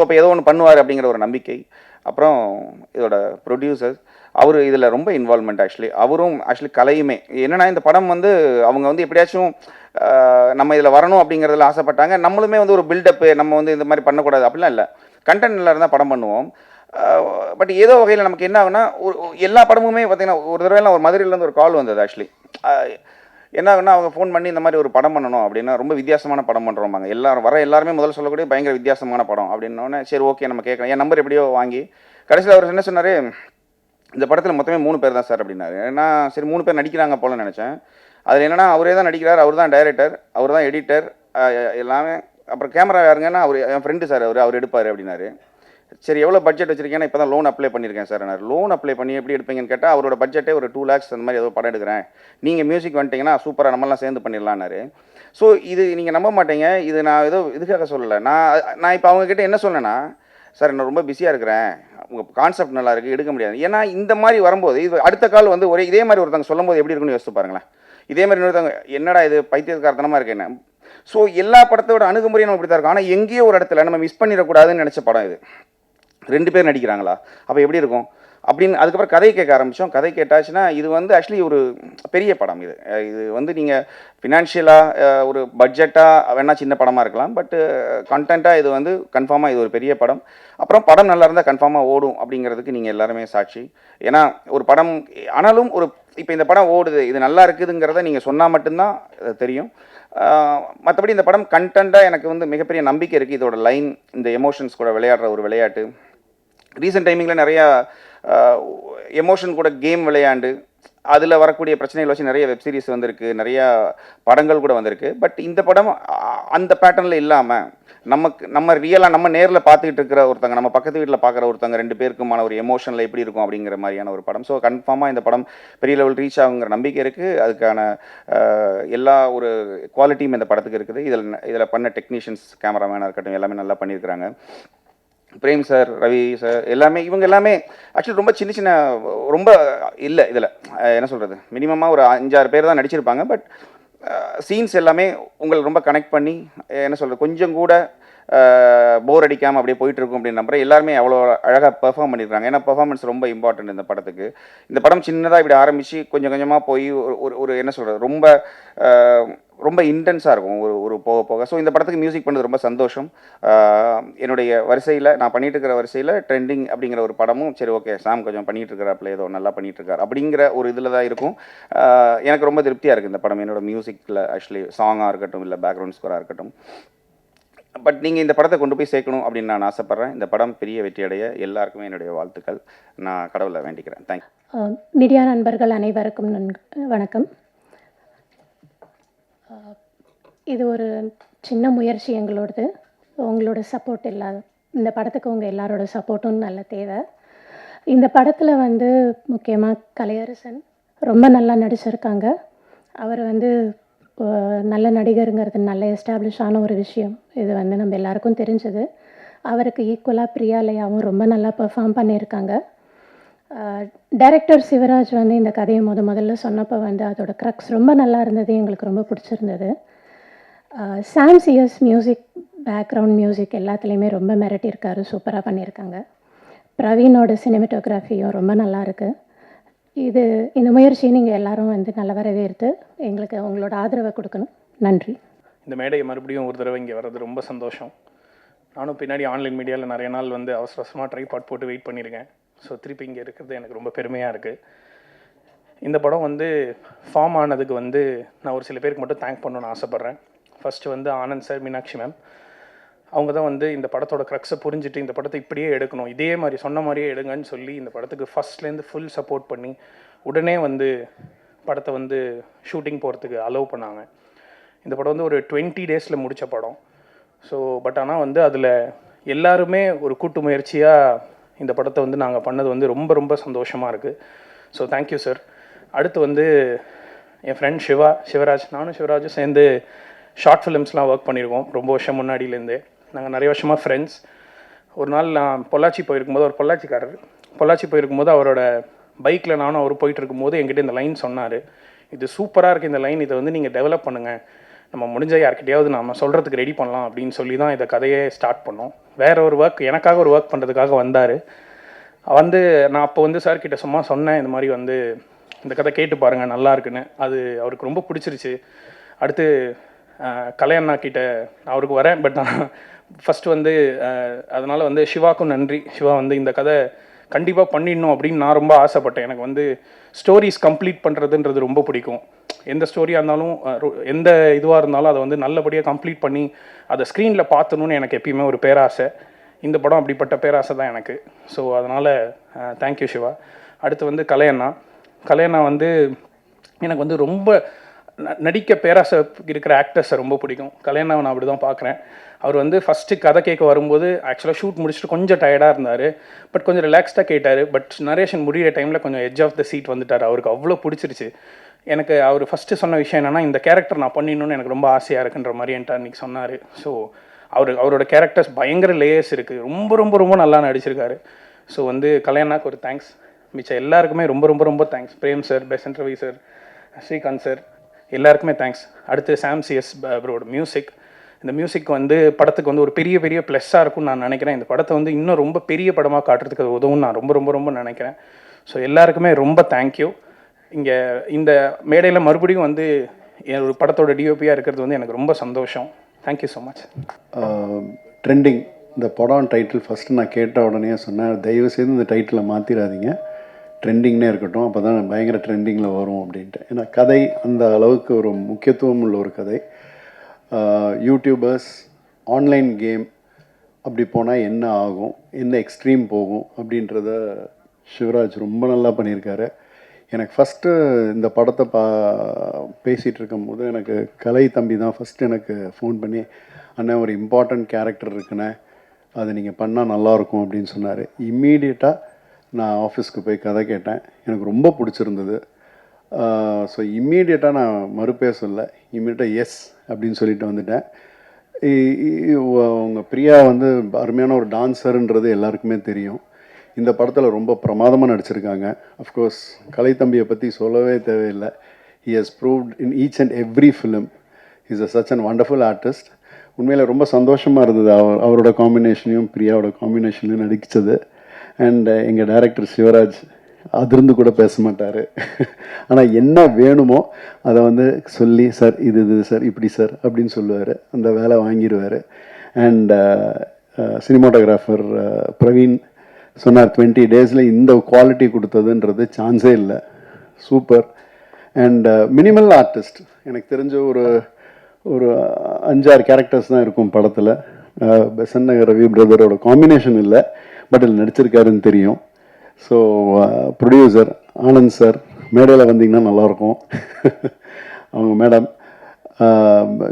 அப்போ ஏதோ ஒன்று பண்ணுவார் அப்படிங்கிற ஒரு நம்பிக்கை. அப்புறம் இதோட ப்ரொடியூசர் அவர் இதில் ரொம்ப இன்வால்மெண்ட் அவரும் கலையுமே என்னென்னா, இந்த படம் வந்து அவங்க வந்து எப்படியாச்சும் நம்ம இதில் வரணும் அப்படிங்கிறதுல ஆசைப்பட்டாங்க. நம்மளுமே வந்து ஒரு பில்டப்பு நம்ம வந்து இந்த மாதிரி பண்ணக்கூடாது அப்படிலாம் இல்லை, கண்டென்ட் நல்லா இருந்தால் படம் பண்ணுவோம். பட் ஏதோ வகையில் நமக்கு என்ன ஆகுனா, எல்லா படமுமே பார்த்தீங்கன்னா ஒரு தடவைலாம் ஒரு மதுரையிலேருந்து ஒரு கால் வந்தது என்ன ஆகுனா, அவங்க ஃபோன் பண்ணி இந்த மாதிரி ஒரு படம் பண்ணணும் அப்படின்னா ரொம்ப வித்தியாசமான படம் பண்ணுறோம்பாங்க. எல்லாருமே முதல்ல சொல்லக்கூடிய பயங்கர வித்தியாசமான படம் அப்படின்னோடனே சரி ஓகே நம்ம கேட்கலாம். என் நம்பர் எப்படியோ வாங்கி கடைசியில் அவர் என்ன சொன்னார், இந்த படத்தில் மொத்தமே 3 பேர் தான் சார் அப்படின்னாரு. நான் சரி 3 பேர் நடிக்கிறாங்க போல நினச்சேன். அதில் என்னென்னா அவரே தான் நடிக்கிறார், அவர் தான் டைரக்டர், அவர் தான் எடிட்டர் எல்லாமே. அப்புறம் கேமரா யாருங்கன்னா அவர் என் ஃப்ரெண்டு சார், அவர் எடுப்பார் அப்படின்னாரு. சரி எவ்வளோ பட்ஜெட் வச்சிருக்கேன்னா, இப்போ தான் லோன் அப்ளை பண்ணியிருக்கேன் சார். நான் லோன் அப்ளை பண்ணி எப்படி எடுப்பீங்கன்னு கேட்டால் அவரோட பட்ஜெட்டே ஒரு 2 lakhs அந்த மாதிரி ஏதோ படம் எடுக்கிறேன், நீங்கள் மியூசிக் வந்துட்டிங்கன்னா சூப்பராக நம்மளாம் சேர்ந்து பண்ணிடலான்னாரு. ஸோ இது நீங்கள் நம்ப மாட்டீங்க, இது நான் ஏதோ இதுக்காக சொல்லலை. நான் இப்போ அவங்கக்கிட்ட என்ன சொன்னேன்னா, சார் நான் ரொம்ப பிஸியாக இருக்கிறேன், உங்கள் கான்செப்ட் நல்லா இருக்குது, எடுக்க முடியாது. ஏன்னா இந்த மாதிரி வரும்போது இது அடுத்த கால் வந்து இதே மாதிரி ஒருத்தவங்க சொல்லும் போது எப்படி இருக்குன்னு யோசிச்சு பாருங்களேன். இதே மாதிரி இன்னொருத்தவங்க என்னடா இது பைத்தியக்காரத்தனமாக இருக்கு என்ன. ஸோ எல்லா படத்தோட அணுகுமுறையும் நம்ம இப்படி தான் இருக்கும். ஆனால் எங்கேயோ ஒரு இடத்துல நம்ம மிஸ் பண்ணிடக்கூடாதுன்னு நினச்ச படம் இது. 2 பேர் நடிக்கிறாங்களா, அப்போ எப்படி இருக்கும்? அப்படின்னு அதுக்கப்புறம் கதை கேட்க ஆரம்பித்தோம். கதை கேட்டாச்சுன்னா இது வந்து ஆக்சுவலி ஒரு பெரிய படம் இது. இது வந்து நீங்கள் ஃபினான்ஷியலாக ஒரு பட்ஜெட்டாக வேணா சின்ன படமாக இருக்கலாம். பட்டு கண்டென்ட்டாக இது வந்து கன்ஃபார்மாக இது ஒரு பெரிய படம். அப்புறம் படம் நல்லா இருந்தால் கன்ஃபார்மாக ஓடும் அப்படிங்கிறதுக்கு நீங்கள் எல்லாருமே சாட்சி. ஏன்னா ஒரு படம் ஆனாலும் ஒரு இப்போ இந்த படம் ஓடுது, இது நல்லா இருக்குதுங்கிறத நீங்கள் சொன்னால் மட்டும்தான் தெரியும். மற்றபடி இந்த படம் கண்டென்ட்டாக எனக்கு வந்து மிகப்பெரிய நம்பிக்கை இருக்குது. இதோட லைன், இந்த எமோஷன்ஸ் கூட விளையாடுற ஒரு விளையாட்டு. ரீசெண்ட் டைமிங்கில் நிறையா எமோஷன் கூட கேம் விளையாண்டு அதில் வரக்கூடிய பிரச்சனைகள் வச்சு நிறைய வெப் சீரிஸ் வந்திருக்கு, நிறையா படங்கள் கூட வந்திருக்கு. பட் இந்த படம் அந்த பேட்டர்னில் இல்லாமல் நம்ம ரியலாக நம்ம நேரில் பார்த்துக்கிட்டு இருக்கிற ஒருத்தங்க, நம்ம பக்கத்து வீட்டில் பார்க்குற ஒருத்தங்க 2 பேருக்குமான ஒரு எமோஷனில் எப்படி இருக்கும் அப்படிங்கிற மாதிரியான ஒரு படம். ஸோ கன்ஃபார்மாக இந்த படம் பெரிய லெவல் ரீச் ஆகுங்கிற நம்பிக்கை இருக்குது. அதுக்கான எல்லா ஒரு குவாலிட்டியும் இந்த படத்துக்கு இருக்குது. இதில் பண்ண டெக்னீஷியன்ஸ், கேமராமேனாக இருக்கட்டும், எல்லாமே நல்லா பண்ணியிருக்கிறாங்க. பிரேம் சார், ரவி சார், எல்லாமே இவங்க எல்லாமே ஆக்சுவலி ரொம்ப சின்ன சின்ன ரொம்ப இல்லை இதில் என்ன சொல்கிறது, மினிமமாக ஒரு 5-6 பேர் தான் நடிச்சிருப்பாங்க. பட் சீன்ஸ் எல்லாமே உங்களை ரொம்ப கனெக்ட் பண்ணி என்ன சொல்கிறது, கொஞ்சம் கூட போர் அடிக்காமல் அப்படியே போயிட்டுருக்கும் அப்படின்னு நம்புறேன். எல்லாருமே அவ்வளோ அழகாக பெர்ஃபார்ம் பண்ணியிருக்காங்க. ஏன்னா பெர்ஃபார்மன்ஸ் ரொம்ப இம்பார்ட்டன்ட் இந்த படத்துக்கு. இந்த படம் சின்னதாக இப்படி ஆரம்பித்து கொஞ்சம் கொஞ்சமாக போய் ஒரு என்ன சொல்கிறது, ரொம்ப இன்டென்ஸாக இருக்கும் ஒரு போக போக. ஸோ இந்த படத்துக்கு மியூசிக் பண்ணது ரொம்ப சந்தோஷம். என்னுடைய வரிசையில் நான் பண்ணிட்டு இருக்கிற வரிசையில் ட்ரெண்டிங் அப்படிங்கிற ஒரு படமும் சரி ஓகே சாம் கொஞ்சம் பண்ணிகிட்டு இருக்கிறாப்புல, ஏதோ நல்லா பண்ணிகிட்டு இருக்கார் அப்படிங்கிற ஒரு இதில் தான் இருக்கும். எனக்கு ரொம்ப திருப்தியாக இருக்குது இந்த படம். என்னோட மியூசிக்கில் ஆக்சுவலி சாங்காக இருக்கட்டும், இல்லை பேக்ரவுண்ட் ஸ்கோராக இருக்கட்டும். பட் நீங்கள் இந்த படத்தை கொண்டு போய் சேர்க்கணும் அப்படின்னு நான் ஆசைப்பட்றேன். இந்த படம் பெரிய வெற்றி அடைய எல்லாருக்குமே என்னுடைய வாழ்த்துக்கள். நான் கடவுளை வேண்டிக்கிறேன். தேங்க்யூ. மீடியா நண்பர்கள் அனைவருக்கும் வணக்கம். இது ஒரு சின்ன முயற்சி எங்களோடது. உங்களோட சப்போர்ட் இல்லாத இந்த படத்துக்கு உங்கள் எல்லாரோட சப்போர்ட்டும் நல்ல தேவை. இந்த படத்தில் வந்து முக்கியமாக கலையரசன் ரொம்ப நல்லா நடிச்சிருக்காங்க. அவர் வந்து நல்ல நடிகருங்கிறது நல்ல எஸ்டாப்ளிஷ் ஆன ஒரு விஷயம். இது வந்து நம்ம எல்லாருக்கும் தெரிஞ்சது. அவருக்கு ஈக்குவலாக பிரியாலயாவும் ரொம்ப நல்லா பெர்ஃபார்ம் பண்ணியிருக்காங்க. டைரக்டர் சிவராஜ் வந்து இந்த கதையை முதல்ல சொன்னப்போ வந்து அதோட க்ரக்ஸ் ரொம்ப நல்லா இருந்தது, எங்களுக்கு ரொம்ப பிடிச்சிருந்தது. சாம் சிஎஸ் மியூசிக், பேக்ரவுண்ட் மியூசிக் எல்லாத்துலேயுமே ரொம்ப மிரட்டியிருக்காரு, சூப்பராக பண்ணியிருக்காங்க. பிரவீனோட சினிமேட்டோகிராஃபியும் ரொம்ப நல்லா இருக்குது. இந்த முயற்சியை நீங்கள் எல்லாரும் வந்து நல்ல வரவேற்று எங்களுக்கு உங்களோட ஆதரவை கொடுக்கணும். நன்றி. இந்த மேடையை மறுபடியும் ஒரு தடவை இங்கே வர்றது ரொம்ப சந்தோஷம். நானும் பின்னாடி ஆன்லைன் மீடியாவில் நிறைய நாள் வந்து அவசரமாக ட்ரைபாட் போட்டு வெயிட் பண்ணியிருக்கேன். ஸோ திருப்பி இங்கே இருக்கிறது எனக்கு ரொம்ப பெருமையாக இருக்குது. இந்த படம் வந்து ஃபார்ம் ஆனதுக்கு வந்து நான் ஒரு சில பேருக்கு மட்டும் தேங்க் பண்ணணும்னு ஆசைப்பட்றேன். ஃபஸ்ட்டு வந்து ஆனந்த் சார், மீனாட்சி மேம். அவங்க தான் வந்து இந்த படத்தோட க்ரக்ஸை புரிஞ்சுட்டு இந்த படத்தை இப்படியே எடுக்கணும், இதே மாதிரி சொன்ன மாதிரியே எடுங்கன்னு சொல்லி இந்த படத்துக்கு ஃபஸ்ட்லேருந்து ஃபுல் சப்போர்ட் பண்ணி உடனே வந்து படத்தை வந்து ஷூட்டிங் போகிறதுக்கு அலோவ் பண்ணாங்க. இந்த படம் வந்து ஒரு 20 டேஸில் முடித்த படம். ஸோ பட் ஆனால் வந்து அதில் எல்லாருமே ஒரு கூட்டு முயற்சியாக இந்த படத்தை வந்து நாங்கள் பண்ணது வந்து ரொம்ப ரொம்ப சந்தோஷமாக இருக்குது. So thank you sir. அடுத்து வந்து என் ஃப்ரெண்ட் சிவராஜ், நானும் சிவராஜும் சேர்ந்து ஷார்ட் ஃபிலிம்ஸ்லாம் ஒர்க் பண்ணியிருக்கோம் ரொம்ப வருஷம் முன்னாடியிலேருந்தே. நாங்கள் நிறைய வருஷமாக ஃப்ரெண்ட்ஸ். ஒரு நாள் நான் பொள்ளாச்சி போயிருக்கும்போது, அவர் பொள்ளாச்சி போயிருக்கும்போது அவரோட பைக்கில் நானும் அவர் போயிட்டு இருக்கும்போது என்கிட்ட இந்த லைன் சொன்னார், இது சூப்பராக இருக்குது இந்த லைன், இதை வந்து நீங்கள் டெவலப் பண்ணுங்கள், நம்ம முடிஞ்ச யார்கிட்டையாவது நம்ம சொல்கிறதுக்கு ரெடி பண்ணலாம் அப்படின்னு சொல்லி தான் இதை கதையே ஸ்டார்ட் பண்ணோம். வேறு ஒரு ஒர்க், எனக்காக ஒரு ஒர்க் பண்ணுறதுக்காக வந்தார். வந்து நான் அப்போ வந்து சார்கிட்ட சும்மா சொன்னேன், இந்த மாதிரி வந்து இந்த கதை கேட்டு பாருங்கள் நல்லா இருக்குன்னு. அது அவருக்கு ரொம்ப பிடிச்சிருச்சு. அடுத்து கலையண்ணா கிட்ட நான் அவருக்கு வரேன். பட் நான் ஃபஸ்ட்டு வந்து அதனால் வந்து சிவாக்கும் நன்றி. சிவா வந்து இந்த கதை கண்டிப்பாக பண்ணிடணும் அப்படின்னு நான் ரொம்ப ஆசைப்பட்டேன். எனக்கு வந்து ஸ்டோரிஸ் கம்ப்ளீட் பண்ணுறதுன்றது ரொம்ப பிடிக்கும். எந்த ஸ்டோரியாக இருந்தாலும் எந்த இதுவாக இருந்தாலும் அதை வந்து நல்லபடியாக கம்ப்ளீட் பண்ணி அதை ஸ்க்ரீனில் பார்த்தணுன்னு எனக்கு எப்பயுமே ஒரு பேராசை. இந்த படம் அப்படிப்பட்ட பேராசை தான் எனக்கு. ஸோ அதனால் தேங்க்யூ சிவா. அடுத்து வந்து கலையண்ணா வந்து எனக்கு வந்து ரொம்ப நடிக்க பேராசை இருக்கிற ஆக்டர்ஸை ரொம்ப பிடிக்கும். கல்யாணம் நான் அப்படி தான் பார்க்குறேன். அவர் வந்து ஃபஸ்ட்டு கதை கேட்க வரும்போது ஆக்சுவலாக ஷூட் முடிச்சுட்டு கொஞ்சம் டயர்டாக இருந்தார். பட் கொஞ்சம் ரிலாக்ஸ்டாக கேட்டார். பட் நரேஷன் முடிகிற டைமில் கொஞ்சம் எட்ஜ் ஆஃப் த சீட் வந்துட்டார். அவருக்கு அவ்வளோ பிடிச்சிருச்சு. எனக்கு அவர் ஃபஸ்ட்டு சொன்ன விஷயம் என்னென்னா, இந்த கேரக்டர் நான் பண்ணிடணும்னு எனக்கு ரொம்ப ஆசையாக இருக்குன்ற மாதிரி என்கிட்ட அன்றைக்கி சொன்னார். ஸோ அவரோட கேரக்டர்ஸ் பயங்கர லேயர்ஸ் இருக்குது. ரொம்ப ரொம்ப ரொம்ப நல்லா நடிச்சிருக்காரு. ஸோ வந்து கல்யாணாக்கு ஒரு தேங்க்ஸ். மிச்சம் எல்லாருக்குமே ரொம்ப ரொம்ப ரொம்ப thanks. Prem sir, Besant Ravi sir, Srikanth sir, எல்லாருக்குமே தேங்க்ஸ். அடுத்து சாம் சிஎஸ் அவரோட மியூசிக். இந்த மியூசிக் வந்து படத்துக்கு வந்து ஒரு பெரிய பெரிய ப்ளஸ்ஸாக இருக்கும்னு நான் நினைக்கிறேன். இந்த படத்தை வந்து இன்னும் ரொம்ப பெரிய படமாக காட்டுறதுக்கு அது உதவும் நான் ரொம்ப ரொம்ப ரொம்ப நினைக்கிறேன். ஸோ எல்லாருக்குமே ரொம்ப தேங்க்யூ. இங்கே இந்த மேடையில் மறுபடியும் வந்து ஒரு படத்தோட டிஓபியாக இருக்கிறது வந்து எனக்கு ரொம்ப சந்தோஷம். Thank you so much. ட்ரெண்டிங் இந்த படம் டைட்டில் ஃபஸ்ட்டு நான் கேட்ட உடனே சொன்னேன், தயவுசெய்து இந்த டைட்டிலை மாற்றிடாதீங்க, ட்ரெண்டிங்னே இருக்கட்டும், அப்போ தான் பயங்கர ட்ரெண்டிங்கில் வரும் அப்படின்ட்டு. ஏன்னா கதை அந்த அளவுக்கு ஒரு முக்கியத்துவம் உள்ள ஒரு கதை. யூடியூபர்ஸ், ஆன்லைன் கேம் அப்படி போனால் என்ன ஆகும், என்ன எக்ஸ்ட்ரீம் போகும் அப்படின்றத சிவராஜ் ரொம்ப நல்லா பண்ணியிருக்காரு. எனக்கு ஃபஸ்ட்டு இந்த படத்தை பேசிகிட்டு இருக்கும்போது எனக்கு கலை தம்பி தான் ஃபஸ்ட்டு எனக்கு ஃபோன் பண்ணி, அண்ணன் ஒரு இம்பார்ட்டண்ட் கேரக்டர் இருக்குண்ணே, அதை நீங்கள் பண்ணால் நல்லாயிருக்கும் அப்படின்னு சொன்னார். இம்மீடியட்டாக நான் ஆஃபீஸ்க்கு போய் கதை கேட்டேன், எனக்கு ரொம்ப பிடிச்சிருந்தது. ஸோ இம்மீடியட்டாக நான் மறுப்பே சொல்ல, இம்மீடியட்டாக எஸ் அப்படின்னு சொல்லிட்டு வந்துட்டேன். உங்கள் பிரியா வந்து அருமையான ஒரு டான்ஸருன்றது எல்லாருக்குமே தெரியும். இந்த படத்தில் ரொம்ப பிரமாதமாக நடிச்சிருக்காங்க. அஃப்கோர்ஸ் கலை தம்பியை பற்றி சொல்லவே தேவையில்லை. He has proved in each and every film is such and wonderful artist. உண்மையில் ரொம்ப சந்தோஷமாக இருந்தது அவரோட காம்பினேஷனையும் பிரியாவோட காம்பினேஷனையும் நடிச்சது. அண்ட் எங்கள் டைரக்டர் சிவராஜ் அதிர்ந்து கூட பேச மாட்டார். ஆனால் என்ன வேணுமோ அதை வந்து சொல்லி, சார் இது சார் இப்படி சார் அப்படின்னு சொல்லுவார், அந்த வேலை வாங்கிடுவார். அண்ட் சினிமாட்டோகிராஃபர் பிரவீன் சொன்னார், 20 டேஸில் இந்த குவாலிட்டி கொடுத்ததுன்றது சான்ஸே இல்லை, சூப்பர். அண்ட் மினிமல் ஆர்டிஸ்ட், எனக்கு தெரிஞ்ச ஒரு 5-6 கேரக்டர்ஸ் தான் இருக்கும் படத்தில். பெசன் நகர் ரவி பிரதரோட காம்பினேஷன் இல்லை, பட் இதில் நடிச்சிருக்காருன்னு தெரியும். ஸோ ப்ரொடியூசர் ஆனந்த் சார், மேடையில் வந்தீங்கன்னா நல்லாயிருக்கும். அவங்க மேடம்,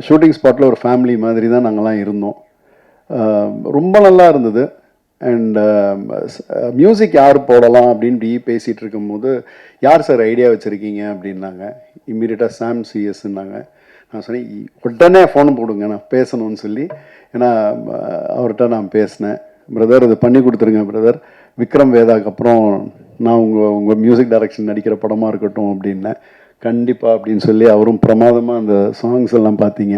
ஷூட்டிங் ஸ்பாட்டில் ஒரு ஃபேமிலி மாதிரி தான் நாங்கள்லாம் இருந்தோம். ரொம்ப நல்லா இருந்தது. அண்ட் மியூசிக் யார் போடலாம் அப்படின்னு பேசிகிட்டு இருக்கும்போது, யார் சார் ஐடியா வச்சுருக்கீங்க அப்படின்னாங்க. இம்மீடியட்டாக சாம் சிஎஸ்ன்னாங்க. நான் சொன்னேன், உடனே ஃபோன் போடுங்க, நான் பேசணும்னு சொல்லி. ஏன்னா அவர்கிட்ட நான் பேசினேன், பிரதர் இது பண்ணி கொடுத்துருங்க பிரதர், விக்ரம் வேதாக்கு அப்புறம் நான் உங்கள் மியூசிக் டைரக்ஷன் நடிக்கிற படமாக இருக்கட்டும் அப்படின்னேன். கண்டிப்பாக அப்படின்னு சொல்லி அவரும் பிரமாதமாக அந்த சாங்ஸ் எல்லாம் பார்த்தீங்க.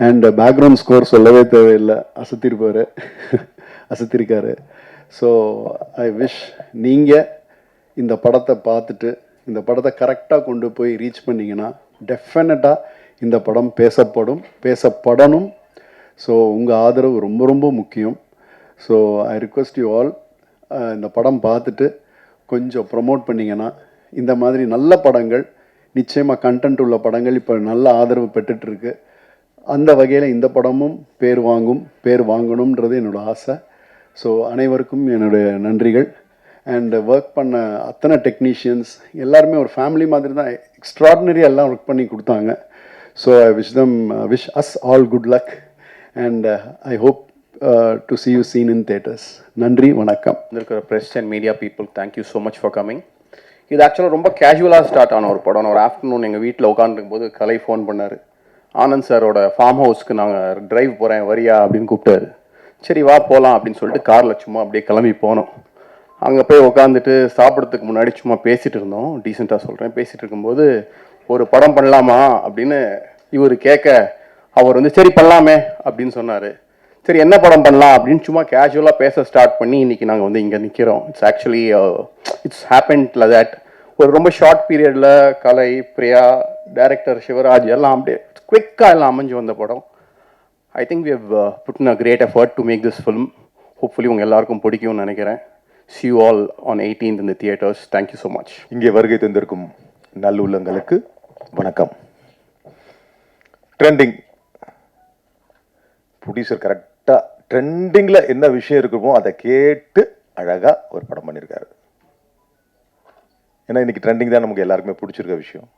அண்ட் பேக்ரவுண்ட் ஸ்கோர் சொல்லவே தேவையில்லை, அசத்திருக்காரு. ஸோ ஐ விஷ் நீங்கள் இந்த படத்தை பார்த்துட்டு இந்த படத்தை கரெக்டாக கொண்டு போய் ரீச் பண்ணிங்கன்னா டெஃபினட்டாக இந்த படம் பேசப்படணும். ஸோ உங்கள் ஆதரவு ரொம்ப ரொம்ப முக்கியம். So I request you all, இந்த படம் பார்த்துட்டு கொஞ்சம் ப்ரமோட் பண்ணிங்கன்னா, இந்த மாதிரி நல்ல படங்கள், நிச்சயமாக கண்டென்ட் உள்ள படங்கள் இப்போ நல்ல ஆதரவு பெற்றுட்ருக்கு. அந்த வகையில் இந்த படமும் பேர் வாங்கணுன்றது என்னோடய ஆசை. ஸோ அனைவருக்கும் என்னுடைய நன்றிகள். அண்ட் ஒர்க் பண்ண அத்தனை டெக்னீஷியன்ஸ் எல்லாருமே ஒரு ஃபேமிலி மாதிரி தான், எக்ஸ்ட்ராடினரியாக எல்லாம் ஒர்க் பண்ணி கொடுத்தாங்க. So I wish as all good luck and I hope to see you seen in theaters. நன்றி, வணக்கம். இருக்கிற press and media people, thank you so much for coming. இது ஆக்சுவலாக ரொம்ப கேஷுவலாக ஸ்டார்ட் ஆன ஒரு படம். ஒரு ஆஃப்டர்நூன் எங்கள் வீட்டில் உட்காந்துருக்கும் போது கலை ஃபோன் பண்ணார். ஆனந்த் சாரோட ஃபார்ம் ஹவுஸ்க்கு நாங்கள் ட்ரைவ் போகிறேன் வரியா அப்படின்னு கூப்பிட்டாரு. சரி வா போகலாம் அப்படின்னு சொல்லிட்டு காரில் சும்மா அப்படியே கிளம்பி போனோம். அங்கே போய் உட்காந்துட்டு சாப்பிட்றதுக்கு முன்னாடி சும்மா பேசிகிட்டு இருந்தோம். டீசெண்டாக சொல்கிறேன், பேசிகிட்டு இருக்கும்போது ஒரு படம் பண்ணலாமா அப்படின்னு இவர் கேட்க, அவர் வந்து சரி பண்ணலாமே அப்படின்னு சொன்னார். சரி என்ன படம் பண்ணலாம் அப்படின்னு சும்மா கேஷுவலாக பேச ஸ்டார்ட் பண்ணி இன்றைக்கி நாங்கள் வந்து இங்கே நிற்கிறோம். It's actually it's happened like that. ஒரு ரொம்ப ஷார்ட் பீரியடில் கலை, பிரியா, டைரக்டர் சிவராஜ் எல்லாம் அப்படியே குவிக்காக எல்லாம் அமைஞ்சு வந்த படம். I think we have put in a great effort to make this film. Hopefully உங்கள் எல்லாருக்கும் பிடிக்கும்னு நினைக்கிறேன். See you all on 18th in the theaters. Thank you so much. இங்கே வருகை தந்திருக்கும் நல்லுள்ளங்களுக்கு வணக்கம். ட்ரெண்டிங் ப்ரொடியூசர் கரெக்டாக ட்ரெண்டிங்கில் என்ன விஷயம் இருக்குமோ அதை கேட்டு அழகாக ஒரு படம் பண்ணியிருக்காரு. ஏன்னா இன்னைக்கு ட்ரெண்டிங் தான் நமக்கு எல்லாருக்குமே பிடிச்சிருக்க விஷயம்.